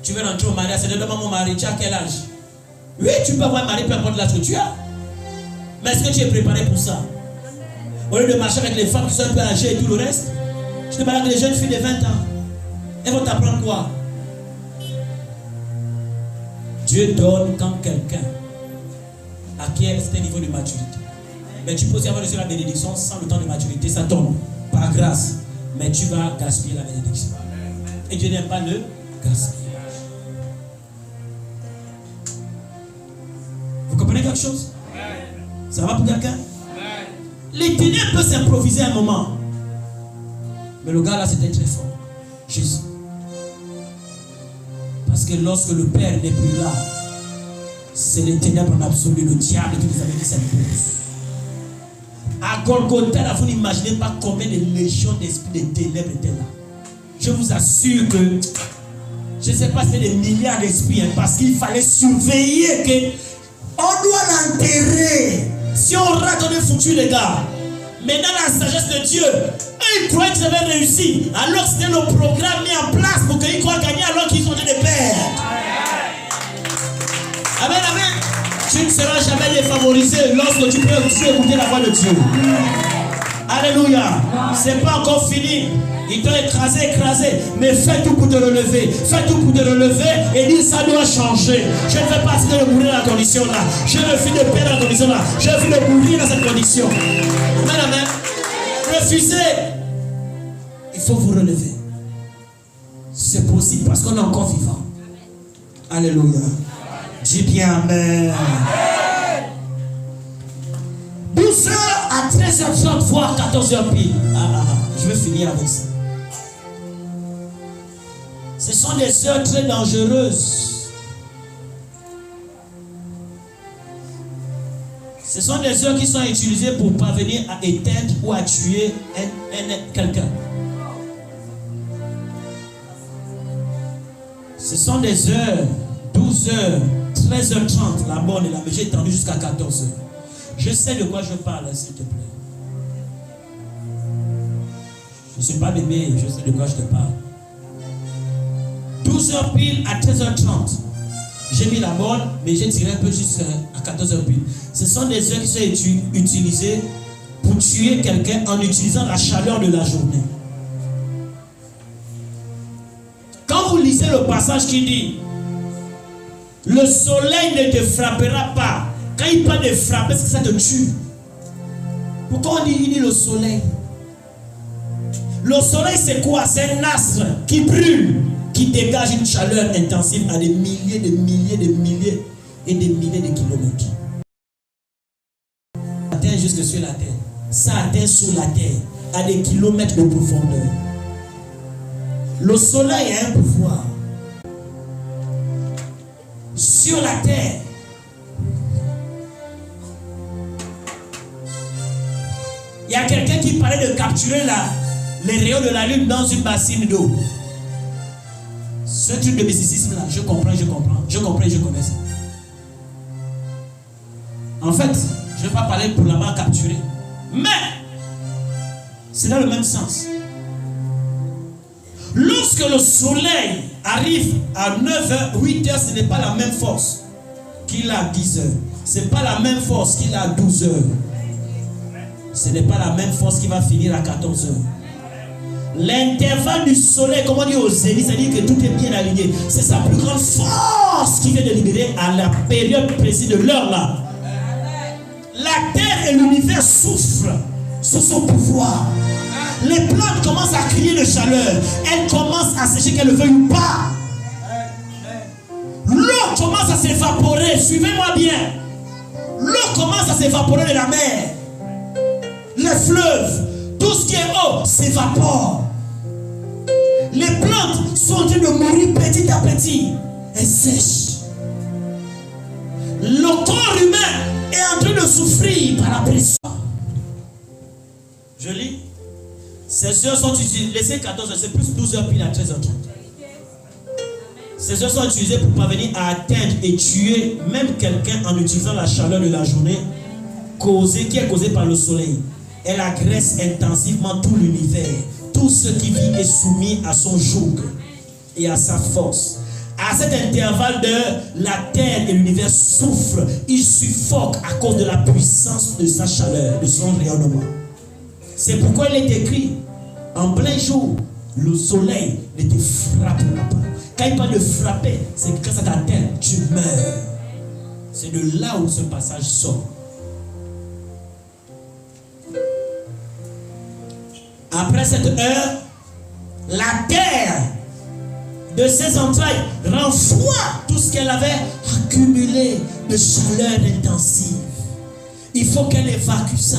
Tu veux rentrer au mariage, c'est de demander mon mari, tu as quel âge? Oui, tu peux avoir un mari, peu importe l'âge que tu as. Mais est-ce que tu es préparé pour ça? Au lieu de marcher avec les femmes qui sont un peu âgées et tout le reste, tu te balades avec les jeunes filles de 20 ans. Elles vont t'apprendre quoi? Dieu donne quand quelqu'un acquiert un certain niveau de maturité. Mais tu peux aussi avoir reçu la bénédiction sans le temps de maturité, ça tombe par grâce. Mais tu vas gaspiller la bénédiction. Et Dieu n'aime pas le gaspillage. Vous comprenez quelque chose? Ça va pour quelqu'un? Les ténèbres peuvent s'improviser un moment. Mais le gars là c'était très fort. Jésus. Parce que lorsque le Père n'est plus là, c'est les ténèbres en absolu, le diable qui nous avait dit cette pause. À Golgotha, là, vous n'imaginez pas combien de légions d'esprits de ténèbres étaient là. Je vous assure que, je ne sais pas si c'est des milliards d'esprits, hein, parce qu'il fallait surveiller que on doit l'enterrer. Si on rate, on est foutu, les gars. Mais dans la sagesse de Dieu, eux, ils croyaient qu'ils avaient réussi, alors que c'était le programme mis en place pour qu'ils croient gagner alors qu'ils ont été des pères. Amen, amen. Tu ne seras jamais défavorisé lorsque tu peux écouter la voix de Dieu. Alléluia. C'est pas encore fini. Ils t'ont écrasé, mais fais tout pour te relever. Fais tout pour te relever et dis ça doit changer. Je ne veux pas essayer de mourir dans la condition là. Je refuse de perdre dans la condition là. Je refuse de mourir dans cette condition. Amen, amen. Refusez. Il faut vous relever. C'est possible parce qu'on est encore vivant. Alléluia. Dis bien amen. 12h à 13h30, voire 14h pile. Je vais finir avec ça. Ce sont des heures très dangereuses. Ce sont des heures qui sont utilisées pour parvenir à éteindre ou à tuer quelqu'un. Ce sont des heures, 12h, 13h30, la bonne et la j'ai étendu jusqu'à 14h. Je sais de quoi je parle, s'il te plaît. Je ne suis pas bébé, je sais de quoi je te parle. 12h pile à 13h30. J'ai mis la bonne, mais j'ai tiré un peu jusqu'à 14h pile. Ce sont des heures qui sont utilisées pour tuer quelqu'un en utilisant la chaleur de la journée. Quand vous lisez le passage qui dit le soleil ne te frappera pas. Quand il parle de frapper, c'est que ça te tue. Pourquoi on dit le soleil? Le soleil c'est quoi? C'est un astre qui brûle, qui dégage une chaleur intensive à des milliers et des milliers de kilomètres. Ça atteint jusque sur la terre. Ça atteint sous la terre, à des kilomètres de profondeur. Le soleil a un pouvoir. Sur la terre, il y a quelqu'un qui parlait de capturer les rayons de la lune dans une bassine d'eau. Ce truc de mysticisme là, je comprends, je connais ça. En fait, je ne vais pas parler pour la main capturée, mais c'est dans le même sens. Lorsque le soleil arrive à 9h, 8h, ce n'est pas la même force qu'il a à 10h. Ce n'est pas la même force qu'il a à 12h. Ce n'est pas la même force qui va finir à 14h. L'intervalle du soleil, comme on dit au zénith, c'est-à-dire que tout est bien aligné. C'est sa plus grande force qui vient de libérer à la période précise de l'heure là. La terre et l'univers souffrent sous son pouvoir. Les plantes commencent à crier de chaleur. Elles commencent à sécher, qu'elles le veuillent ou pas. L'eau commence à s'évaporer. Suivez-moi bien. L'eau commence à s'évaporer de la mer. Les fleuves, tout ce qui est eau s'évapore. Les plantes sont en train de mourir petit à petit. Elles sèchent. de souffrir par la pression. Je lis. Ces heures sont utilisées. Laissez 14 heures, c'est plus 12 heures puis la 13h30. Ces heures sont utilisées pour parvenir à atteindre et tuer même quelqu'un en utilisant la chaleur de la journée qui est causée par le soleil. Elle agresse intensivement tout l'univers. Tout ce qui vit est soumis à son joug et à sa force. À cet intervalle d'heure, la terre et l'univers souffrent. Ils suffoquent à cause de la puissance de sa chaleur, de son rayonnement. C'est pourquoi il est écrit, en plein jour, le soleil ne te frappera pas. Quand il parle de frapper, c'est que quand ça t'atteint, tu meurs. C'est de là où ce passage sort. Après cette heure, la terre de ses entrailles rend froid tout ce qu'elle avait accumulé de chaleur intensive. Il faut qu'elle évacue ça.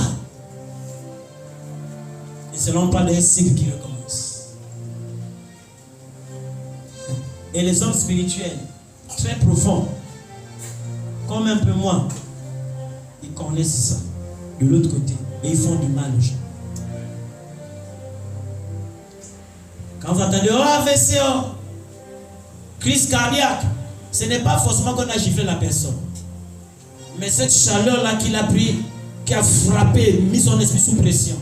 Et c'est là on parle d'un cycle qui recommence. Et les hommes spirituels, très profonds, comme un peu moi, ils connaissent ça de l'autre côté et ils font du mal aux gens. Quand vous entendez, oh AVC, oh, crise cardiaque, ce n'est pas forcément qu'on a giflé la personne. Mais cette chaleur-là qu'il a pris, qui a frappé, mis son esprit sous pression.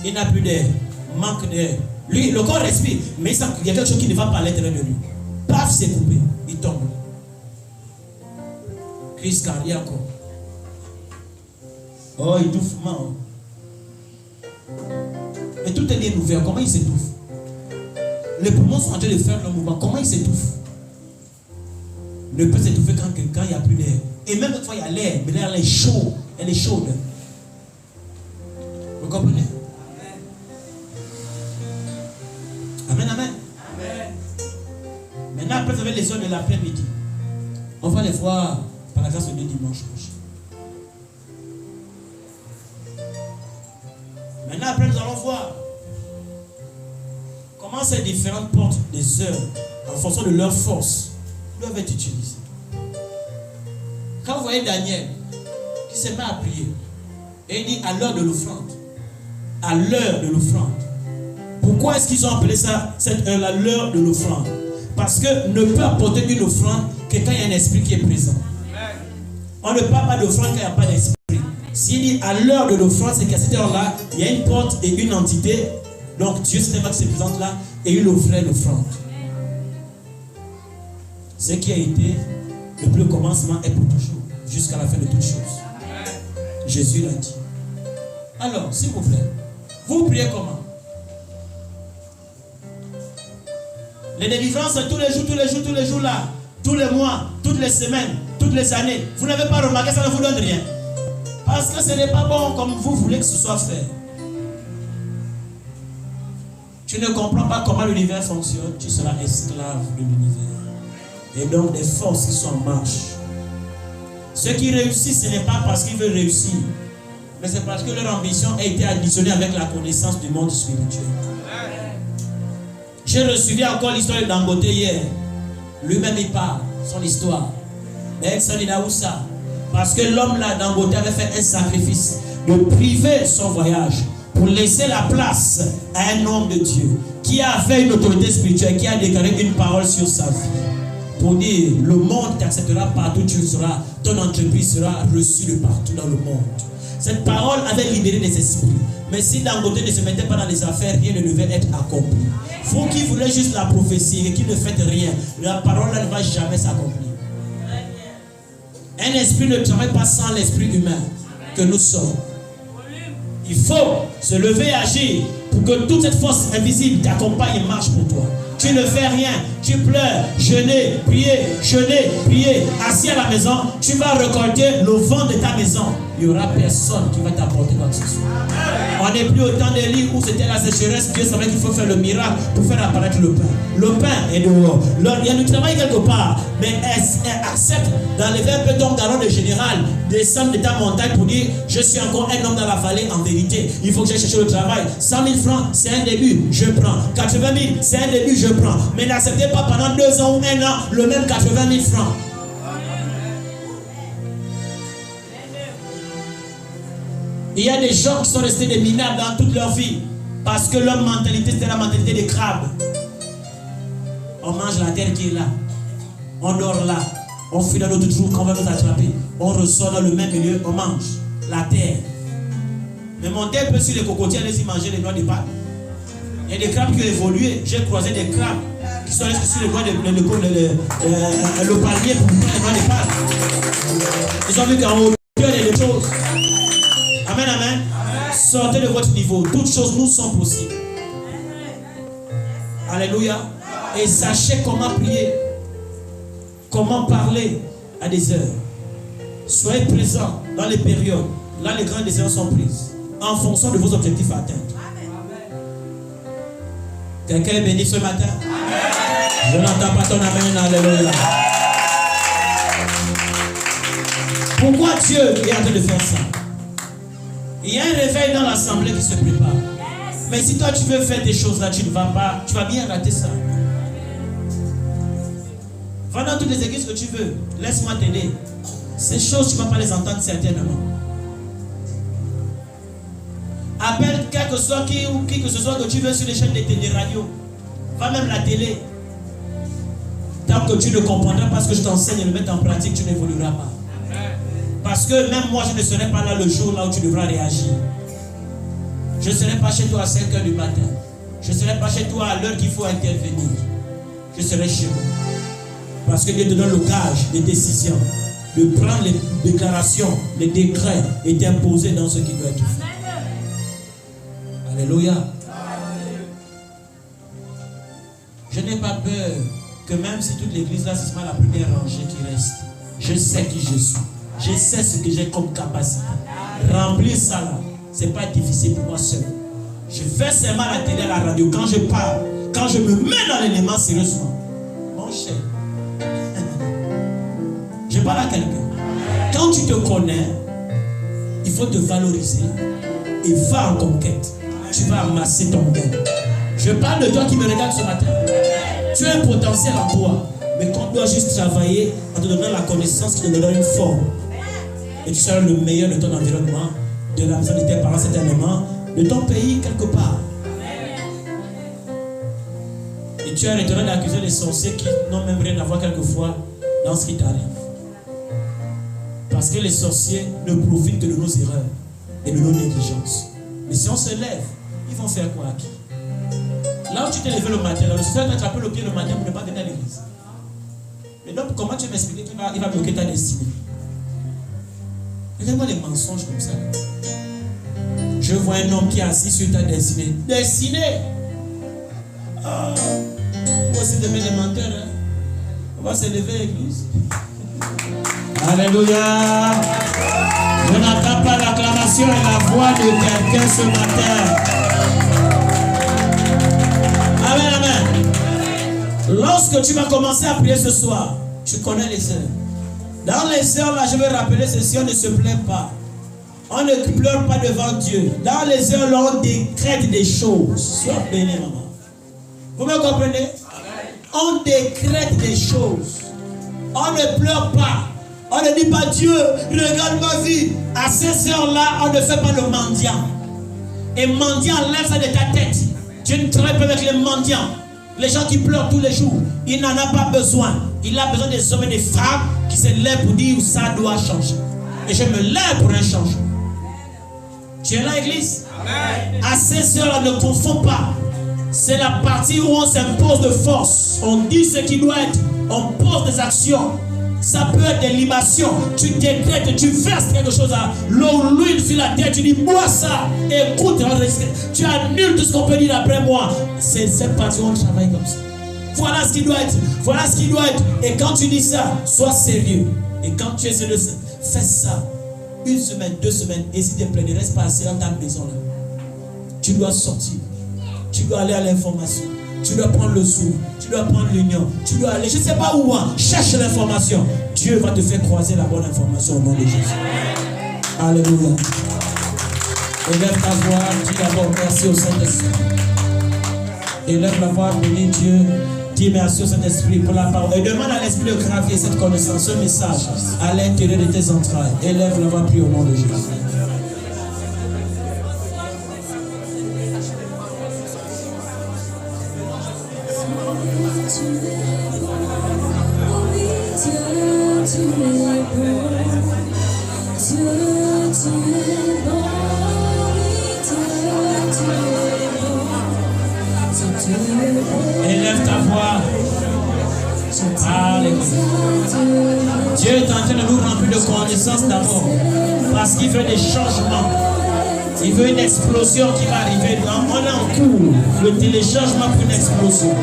Il n'a plus d'air, manque d'air. Lui, le corps respire, mais il y a quelque chose qui ne va pas à l'intérieur de lui. Paf, c'est coupé, il tombe. Crise cardiaque. Oh, étouffement. Et tout est bien ouvert, comment il s'étouffe? Les poumons sont en train de faire le mouvement. Comment il s'étouffe? Ne peut s'étouffer quand il n'y a plus d'air. Et même quand il y a l'air, mais l'air est chaud. Elle est chaude. Vous comprenez? Amen, amen. Amen. Maintenant, après, vous avez les heures de l'après-midi. On va les voir par la grâce de Dieu dimanche prochain. Maintenant, après, nous allons voir comment ces différentes portes des heures, en fonction de leur force, doivent être utilisées. Quand vous voyez Daniel, qui se met à prier, et il dit à l'heure de l'offrande, à l'heure de l'offrande. Pourquoi est-ce qu'ils ont appelé ça, cette heure-là, l'heure de l'offrande? Parce que ne peut apporter une offrande que quand il y a un esprit qui est présent. On ne parle pas d'offrande quand il n'y a pas d'esprit. S'il dit à l'heure de l'offrande, c'est qu'à cette heure-là, il y a une porte et une entité. Donc Dieu c'est qui se présente là et il offrait l'offrande. Ce qui a été depuis le commencement est pour toujours, jusqu'à la fin de toutes choses. Jésus l'a dit. Alors, s'il vous plaît, vous priez comment? Les délivrances tous les jours là, tous les mois, toutes les semaines, toutes les années. Vous n'avez pas remarqué, ça ne vous donne rien. Parce que ce n'est pas bon comme vous voulez que ce soit fait. Tu ne comprends pas comment l'univers fonctionne, tu seras esclave de l'univers. Et donc des forces qui sont en marche. Ceux qui réussissent, ce n'est pas parce qu'ils veulent réussir, mais c'est parce que leur ambition a été additionnée avec la connaissance du monde spirituel. J'ai reçu encore l'histoire de Dangote hier. Lui-même il parle, son histoire. Parce que l'homme là, Dangote, avait fait un sacrifice de priver son voyage pour laisser la place à un homme de Dieu qui avait une autorité spirituelle, qui a déclaré une parole sur sa vie. Pour dire, le monde t'acceptera partout où tu seras, ton entreprise sera reçue de partout dans le monde. Cette parole avait libéré des esprits. Mais si Dangote ne se mettait pas dans les affaires, rien ne devait être accompli. Vous qui voulez juste la prophétie et qui ne faites rien, la parole là ne va jamais s'accomplir. Un esprit ne travaille pas sans l'esprit humain que nous sommes. Il faut se lever et agir pour que toute cette force invisible t'accompagne et marche pour toi. Tu ne fais rien, tu pleures, jeûner, prier, assis à la maison, tu vas récolter le vent de ta maison. Il n'y aura personne qui va t'apporter quoi que ce soit. On n'est plus au temps d'Élie où c'était la sécheresse. Dieu savait qu'il faut faire le miracle pour faire apparaître le pain. Le pain est dehors. Il y a du travail quelque part, mais accepte d'enlever un peu ton galon de général, descendre de ta montagne pour dire je suis encore un homme dans la vallée en vérité. Il faut que j'aille chercher le travail. 100 000 francs, c'est un début, je prends. 80 000, c'est un début, je prends. Mais n'acceptez pas pendant 2 ans ou 1 an le même 80 000 francs. Il y a des gens qui sont restés des minables dans toute leur vie parce que leur mentalité, c'était la mentalité des crabes. On mange la terre qui est là. On dort là. On fuit dans notre trou quand on va nous attraper. On ressort dans le même milieu, on mange la terre. Mais monter un peu sur les cocotiers, allez-y manger les noix de Pâques. Il y a des crabes qui ont évolué. J'ai croisé des crabes qui sont restés sur les noix le palmier pour prendre les noix de Pâques. Ils ont vu qu'en hauteur, il y a des choses. Amen, amen. Sortez de votre niveau. Toutes choses nous sont possibles. Alléluia. Et sachez comment prier. Comment parler à des heures. Soyez présents dans les périodes. Là, les grandes décisions sont prises. En fonction de vos objectifs à atteindre. Quelqu'un est béni ce matin? Amen. Je n'entends pas ton amen. Alléluia. Pourquoi Dieu est en train de faire ça? Il y a un réveil dans l'assemblée qui se prépare. Mais si toi tu veux faire des choses là, tu ne vas pas, tu vas bien rater ça. Va dans toutes les églises que tu veux. Laisse-moi t'aider. Ces choses, tu ne vas pas les entendre certainement. Appelle quel que soit qui que ce soit que tu veux sur les chaînes de radio. Va même la télé. Tant que tu ne comprendras pas ce que je t'enseigne et le mettre en pratique, tu n'évolueras pas. Parce que même moi, je ne serai pas là le jour là où tu devras réagir. Je ne serai pas chez toi à 5 h du matin. Je ne serai pas chez toi à l'heure qu'il faut intervenir. Je serai chez vous. Parce que Dieu te donne le gage des décisions, de prendre les déclarations, les décrets et d'imposer dans ce qui doit être fait. Alléluia. Je n'ai pas peur que même si toute l'église là, c'est seulement la première rangée qui reste. Je sais qui je suis. Je sais ce que j'ai comme capacité. Remplir ça là, ce n'est pas difficile pour moi seul. Je fais seulement la télé, à la radio. Quand je parle, quand je me mets dans l'élément sérieusement, mon cher, je parle à quelqu'un. Quand tu te connais, il faut te valoriser et va en conquête. Tu vas amasser ton gain. Je parle de toi qui me regarde ce matin. Tu as un potentiel en toi, mais qu'on doit juste travailler en te donnant la connaissance qui te donnera une forme. Et tu seras le meilleur de ton environnement, de la maison de tes parents certainement, de ton pays quelque part. Et tu arrêteras d'accuser les sorciers qui n'ont même rien à voir quelquefois dans ce qui t'arrive. Parce que les sorciers ne profitent que de nos erreurs et de nos négligences. Mais si on se lève, ils vont faire quoi à qui? Là où tu t'es levé le matin, le sorcier va t'attraper le pied le matin pour ne pas venir à l'église. Mais donc, comment tu vas m'expliquer qu'il va bloquer ta destinée? Regardez-moi les mensonges comme ça. Je vois un homme qui est assis sur ta destinée. Destinée! Ah, moi aussi demain les menteurs. Hein? On va se lever à l'église. Alléluia. Je n'entends pas l'acclamation et la voix de quelqu'un ce matin. Amen, amen. Lorsque tu vas commencer à prier ce soir, tu connais les heures. Dans les heures là, je vais rappeler ceci, on ne se plaint pas. On ne pleure pas devant Dieu. Dans les heures là, on décrète des choses. Sois béni, maman. Vous me comprenez? On décrète des choses. On ne pleure pas. On ne dit pas Dieu, regarde ma vie. À ces heures-là, on ne fait pas le mendiant. Et mendiant, lève ça de ta tête. Dieu ne travaille pas avec les mendiants. Les gens qui pleurent tous les jours, il n'en a pas besoin. Il a besoin des hommes et des femmes qui se lèvent pour dire ça doit changer. Et je me lève pour un changement. Tu es là, église? Amen. À ces heures-là, ne confonds pas. C'est la partie où on s'impose de force. On dit ce qui doit être. On pose des actions. Ça peut être des libations. Tu décrètes, tu verses quelque chose à l'eau, l'huile sur la tête. Tu dis, bois ça. Écoute, tu annules tout ce qu'on peut dire après moi. C'est cette partie où on travaille comme ça. Voilà ce qui doit être. Voilà ce qui doit être. Et quand tu dis ça, sois sérieux. Et quand tu es sérieux, fais ça. 1 semaine, 2 semaines. Et si tu es plein, ne reste pas assis dans ta maison là. Tu dois sortir. Tu dois aller à l'information. Tu dois prendre le sou. Tu dois prendre l'union. Tu dois aller, je ne sais pas où. Cherche l'information. Dieu va te faire croiser la bonne information au nom de Jésus. Alléluia. Élève ta voix. Dis d'abord merci au Saint-Esprit. Élève la voix, bénis Dieu. Dis merci au Saint-Esprit pour la parole. Et demande à l'Esprit de graver cette connaissance, ce message à l'intérieur de tes entrailles. Élève la voix, prie au nom de Jésus. Élève ta voix. Alléluia. Dieu est en train de nous remplir de connaissances d'abord. Parce qu'il veut des changements. Il veut une explosion qui va arriver. On est en cours. Le téléchargement pour une explosion.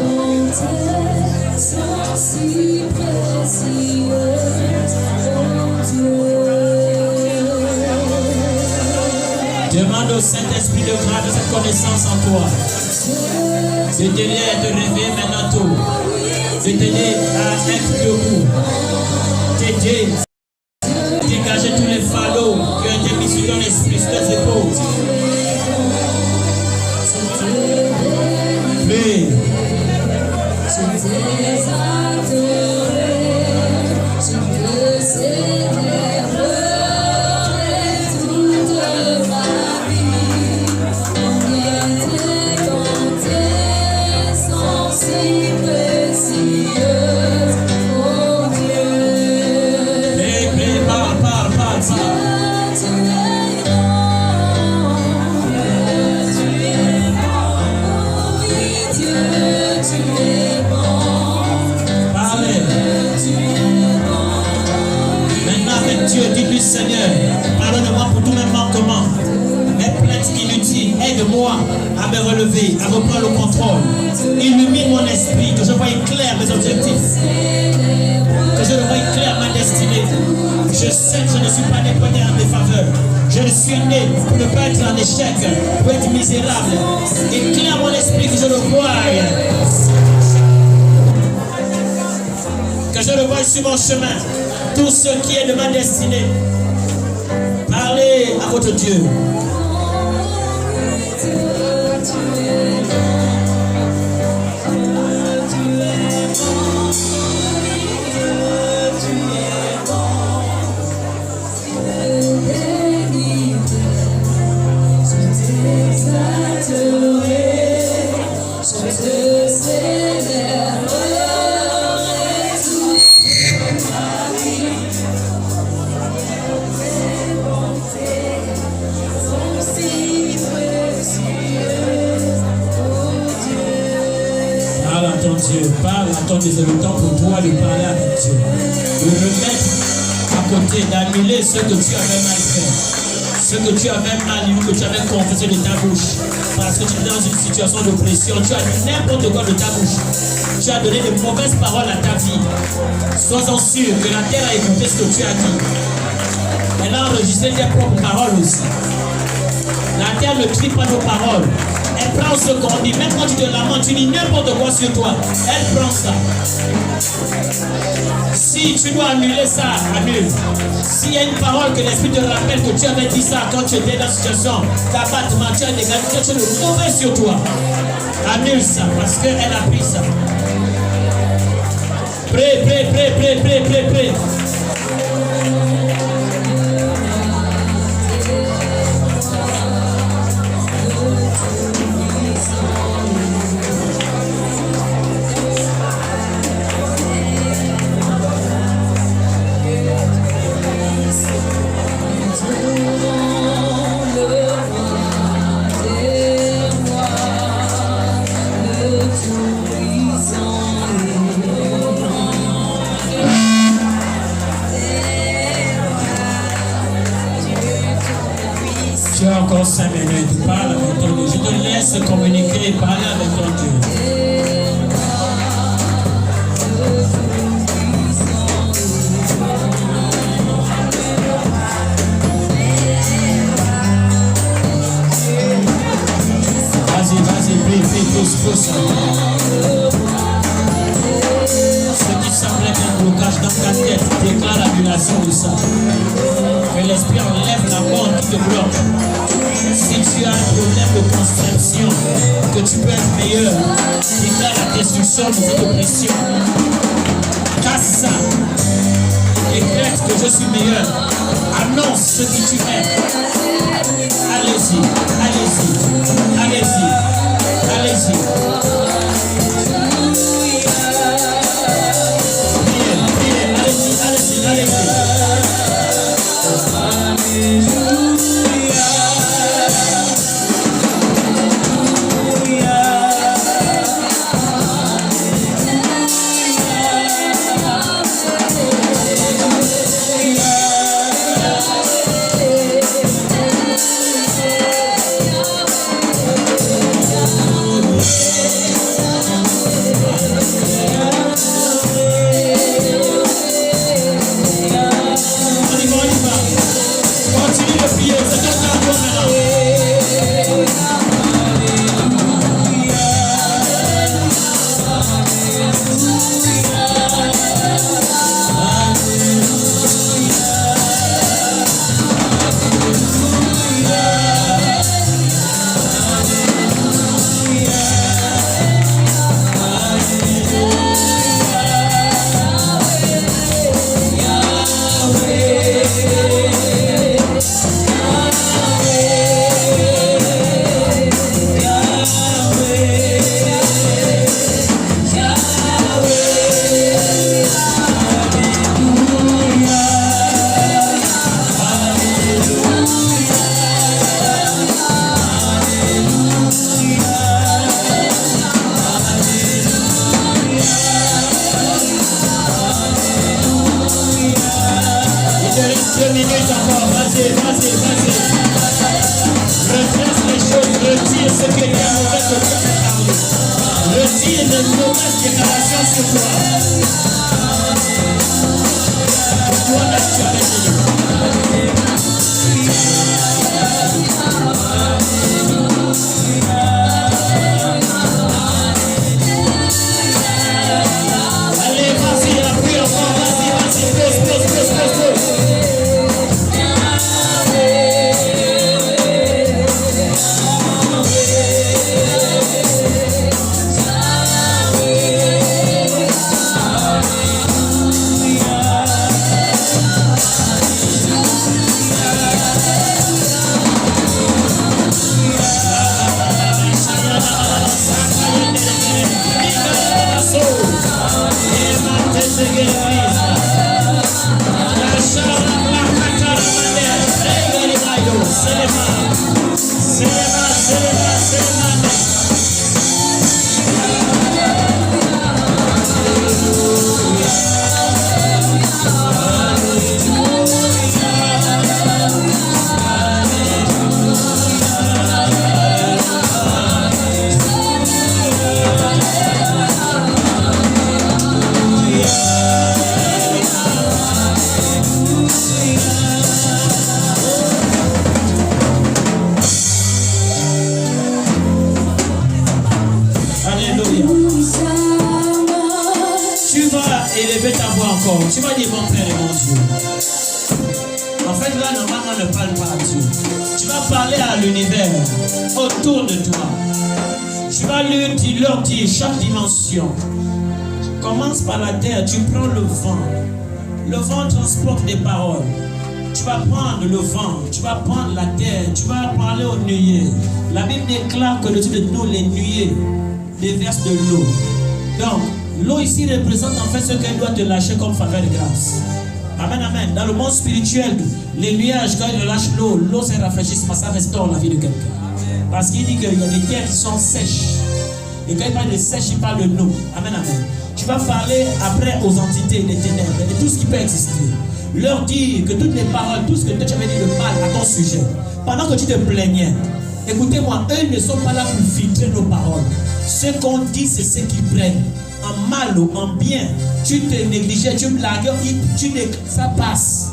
Demande au Saint-Esprit de graver cette connaissance en toi. De t'aider à te réveiller maintenant tôt. De t'aider à être debout. T'aider à dégager tous les fallots qui ont été mis sur ton esprit, sur tes épaules. Prie. Seigneur, pardonne-moi pour tous mes manquements, mes plaintes inutiles, aide-moi à me relever, à reprendre le contrôle. Illumine mon esprit, que je voie clair mes objectifs, que je voie clair ma destinée. Je sais que je ne suis pas né pour être en défaveur. Je suis né pour ne pas être en échec, pour être misérable. Éclaire mon esprit, que je le voie. Que je le voie sur mon chemin. Tout ce qui est de ma destinée. Parlez à votre Dieu. Dieu, parle à ton Dieu, le temps pour toi de parler avec Dieu, de remettre à côté, d'annuler ce que tu avais mal fait, ce que tu avais mal lu, que tu avais confessé de ta bouche, parce que tu es dans une situation de pression, tu as dit n'importe quoi de ta bouche, tu as donné de mauvaises paroles à ta vie. Sois-en sûr que la terre a écouté ce que tu as dit. Elle a enregistré tes propres paroles aussi. La terre ne crie pas nos paroles. Elle prend ce qu'on dit. Même quand tu te lamentes, tu dis n'importe quoi sur toi. Elle prend ça. Si tu dois annuler ça, annule. S'il y a une parole que l'Esprit te rappelle que tu avais dit ça quand tu étais dans une situation d'abattement, tu as dégagé quelque chose de mauvais sur toi. Annule ça parce qu'elle a pris ça. Prie. Tu as encore 5 minutes, parle avec ton Dieu. Je te laisse communiquer et parler avec ton Dieu. Vas-y, prie, pousse. Ce qui semblait un blocage dans ta tête, déclare l'annulation de ça. Que l'esprit enlève la bande qui te bloque. Si tu as un problème de conception, que tu peux être meilleur, déclare la destruction de cette oppression. Casse ça. Décrète que je suis meilleur. Annonce ce qui tu es. Allez-y. vas-y, vas-y. Redresse les choses, retire ce qui est mauvais que tu as parlé. Retire les mauvaises déclarations sur toi. Toi-même, tu avais dit. Allez, vas-y, appuie encore, vas-y, pose. Tu vas dire mon Père et mon Dieu. En fait, là, normalement, ne parle pas à Dieu. Tu vas parler à l'univers autour de toi. Tu vas leur dire chaque dimension. Commence par la terre, tu prends le vent. Le vent transporte des paroles. Tu vas prendre le vent, tu vas prendre la terre, tu vas parler aux nuées. La Bible déclare que au-dessus de nous, les nuées déversent de l'eau. Donc, l'eau ici représente en fait ce qu'elle doit te lâcher comme faveur de grâce. Amen, amen. Dans le monde spirituel, les nuages, quand ils relâchent l'eau, l'eau se rafraîchit, ça restaure la vie de quelqu'un. Parce qu'il dit qu'il y a des terres qui sont sèches. Et quand il parle de sèche, il parle de l'eau. Amen, amen. Tu vas parler après aux entités des ténèbres et tout ce qui peut exister. Leur dire que toutes les paroles, tout ce que toi tu avais dit de mal à ton sujet, pendant que tu te plaignais, écoutez-moi, eux ne sont pas là pour filtrer nos paroles. Ce qu'on dit, c'est ce qu'ils prennent. En mal ou en bien, tu te négligeais, tu blagues, ça passe.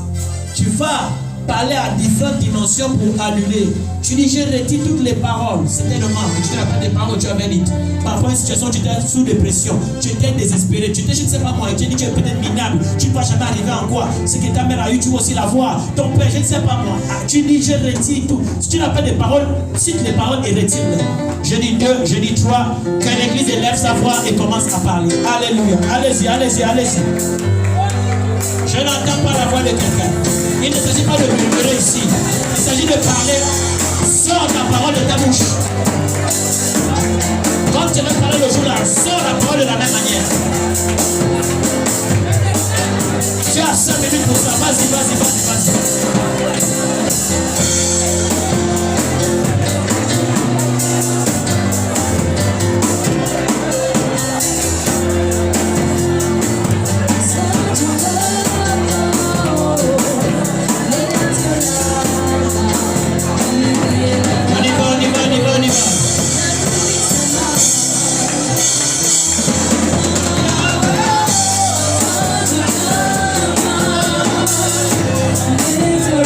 Tu vas parler à différentes dimensions pour annuler. Tu dis, je retire toutes les paroles. C'était le mal. Tu te rappelles des paroles que tu avais dites. Parfois, une situation, tu étais sous dépression. Tu étais désespéré. Tu étais, je ne sais pas moi, tu dis, tu es peut-être minable. Tu ne vas jamais arriver en quoi. Ce que ta mère a eu, tu vas aussi l'avoir. Ton père, je ne sais pas moi. Tu dis, je retire tout. Si tu n'as pas de paroles, cite les paroles et retire-les. Je dis 2, je dis 3. Que l'église élève sa voix et commence à parler. Alléluia. Allez-y, allez-y, allez-y. Je n'entends pas la voix de quelqu'un. Il ne s'agit pas de murmurer ici. Il s'agit de parler. Sors la parole de ta bouche. Quand tu veux parler le jour-là, sors la parole de la même manière. Tu as 5 minutes pour ça. Vas-y, vas-y, vas-y, vas-y. It's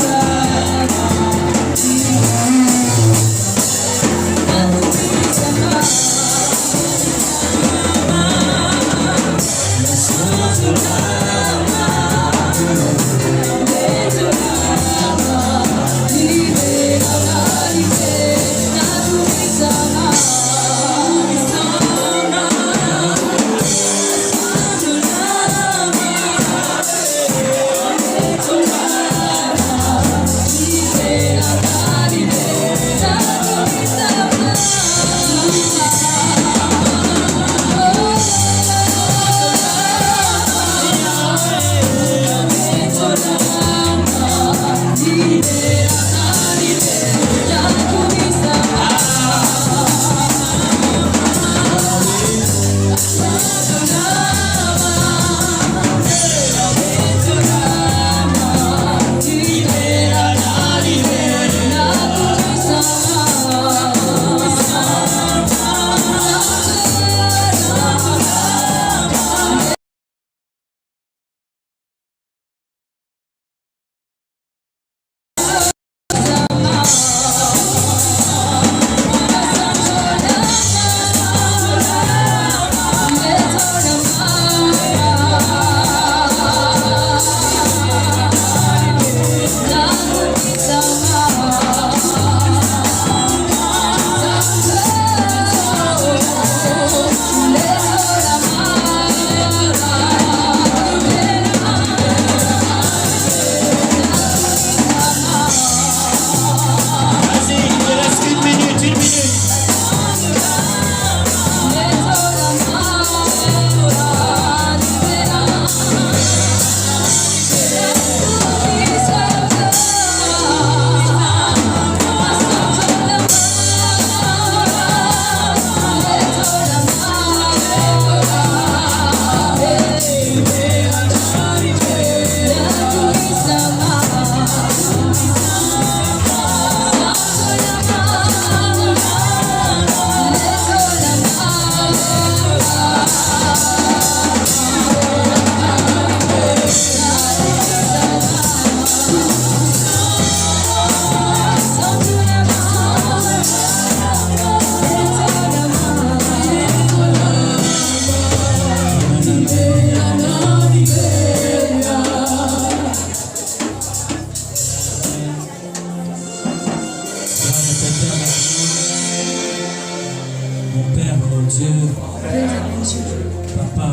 Papa,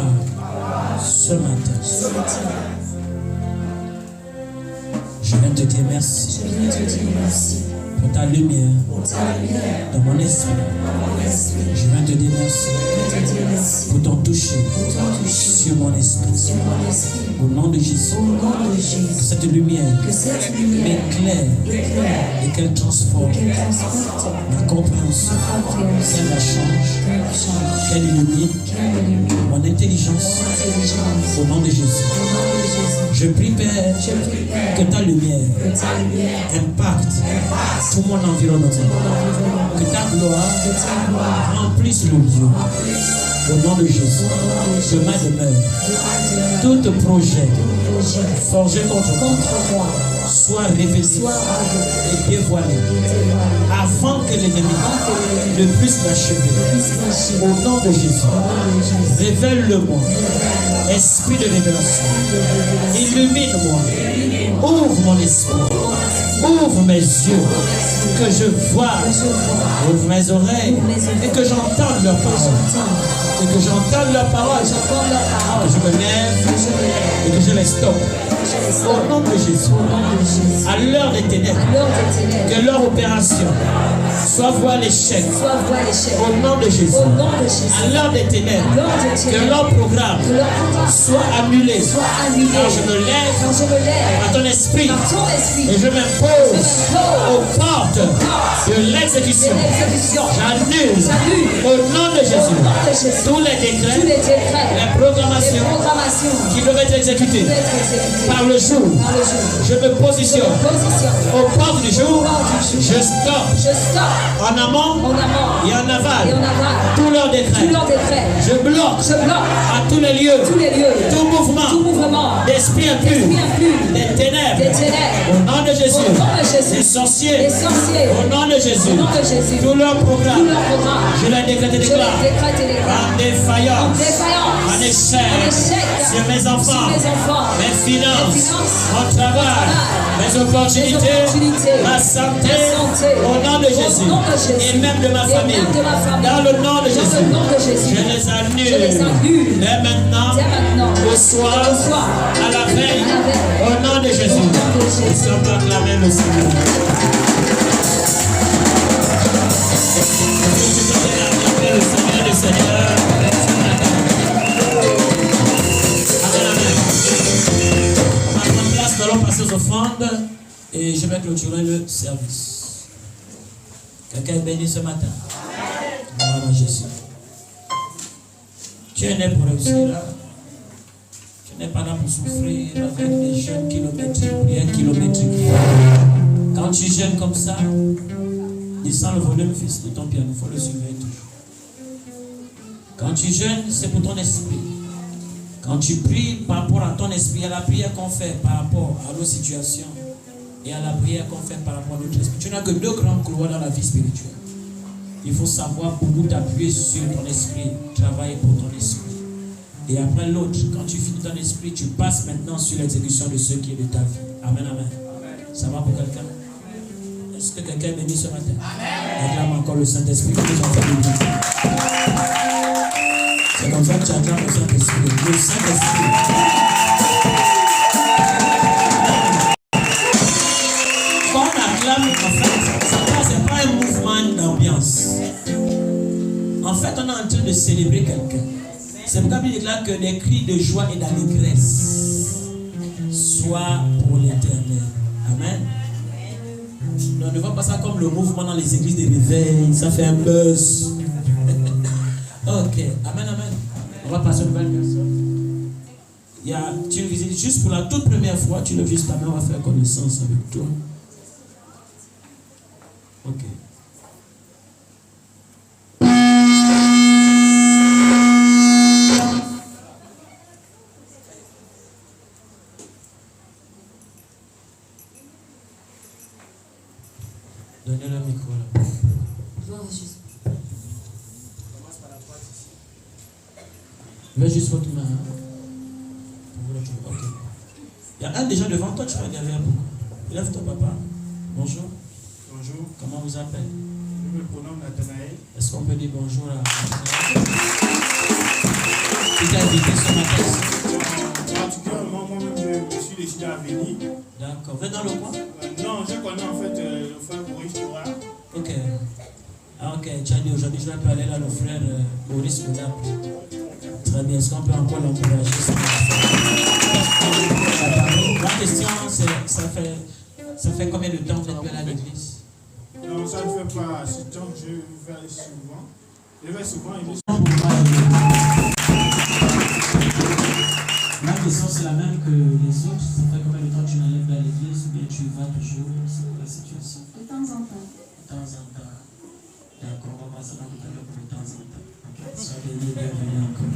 ce matin, je viens te dire merci pour ta lumière dans mon esprit. Je viens te dire merci pour ton toucher sur mon esprit. Au nom de Jésus, que cette lumière m'éclaire et qu'elle transforme ma compréhension, qu'elle la change, qu'elle illumine mon intelligence. Au nom de Jésus, je prie, Père, que ta lumière impacte tout mon environnement, que ta gloire remplisse le lieu. Au nom de Jésus, demain demeure. Tout projet forgé contre moi soit révélé et dévoilé avant que l'ennemi ne puisse l'achever. Au nom de Jésus, révèle-le-moi. Esprit de révélation, illumine-moi, ouvre mon esprit, ouvre mes yeux, que je vois, ouvre mes oreilles et que j'entende leurs paroles. Et que j'entende leurs paroles, que je me lève et que je les stoppe. Au nom de Jésus, à l'heure des ténèbres, que leur opération soit vouée à l'échec. Au nom de Jésus, à l'heure des ténèbres, que leur programme soit annulé. Car je me lève à ton esprit et je m'impose aux portes de l'exécution. J'annule au nom de Jésus tous les décrets, les programmations qui doivent être exécutées par le jour. Je me positionne aux portes du jour. Je stoppe en amont et en aval tous leurs décrets. Je bloque à tous les lieux tout mouvement d'esprit impur, des ténèbres. Au nom de Jésus, des sorciers. Au nom de Jésus, tous leurs programmes, je les décrète et déclare en défaillance, en échec sur mes enfants, mes finances, mon travail, mes opportunités, ma santé, au nom de Jésus, et même de ma famille. Dans le nom de Jésus, je les annule dès maintenant, au soir, à la veille, au nom de Jésus. Est-ce qu'on peut acclamer le Seigneur? Le Seigneur, le Seigneur. Amen, amen. On va prendre place, nous allons passer aux offrandes et je vais clôturer le service. Quelqu'un est béni ce matin? Amen. Jésus. Tu es né pour réussir là. Tu n'es pas là pour souffrir avec des jeûnes kilométriques, prières kilométriques. Quand tu jeûnes comme ça, descends le volume, fils, de ton piano, il faut le surveiller toujours. Quand tu jeûnes, c'est pour ton esprit. Quand tu pries par rapport à ton esprit, à la prière qu'on fait par rapport à nos situations et à la prière qu'on fait par rapport à notre esprit. Tu n'as que deux grands couloirs dans la vie spirituelle. Il faut savoir beaucoup t'appuyer sur ton esprit, travailler pour ton esprit. Et après l'autre, quand tu finis ton esprit, tu passes maintenant sur l'exécution de ce qui est de ta vie. Amen, amen. Ça va pour quelqu'un? Est-ce que quelqu'un est béni ce matin? Amen. Acclame encore le Saint-Esprit. C'est comme ça que tu acclames le Saint-Esprit. Le Saint-Esprit. Quand on acclame, en fait, c'est pas un mouvement d'ambiance. En fait, on est en train de célébrer quelqu'un. C'est pourquoi il déclare que des cris de joie et d'allégresse soient pour l'Éternel. Amen. On ne voit pas ça comme le mouvement dans les églises de réveil. Ça fait un buzz. Ok. Amen, amen. On va passer à une nouvelle personne. Tu le visites juste pour la toute première fois. Tu le visites ta main. On va faire connaissance avec toi. Ok. Donnez le micro là. Gloire à Jésus. Commence par la droite ici. Levez juste votre main. Ok. Il y a un déjà devant toi, tu vas galérer beaucoup. Lève ton papa. Bonjour. Bonjour. Comment vous appelez? Je me prénomme Nathanaël. Est-ce qu'on peut dire bonjour à tu t'es invité ce matin? Particulièrement, moi-même, je suis décidé à venir. D'accord. Venez dans le coin? Non, je connais en fait le frère Boris Toura. Ok. Ah, ok. Tu as dit aujourd'hui, je vais aller là, le frère Boris Toura. Très bien. Est-ce qu'on peut encore l'encourager? La question, ça fait combien de temps que vous êtes à l'église? Non, ça ne fait pas assez de temps que je vais aller souvent. Je vais souvent et je... La question c'est la même que les autres. Ça fait combien de temps que tu n'allais pas à l'église ou bien tu y vas toujours? C'est quoi la situation? De temps en temps. De temps en temps. D'accord, on va passer dans le pour de temps en temps. Ok, sois béni, bienvenue encore.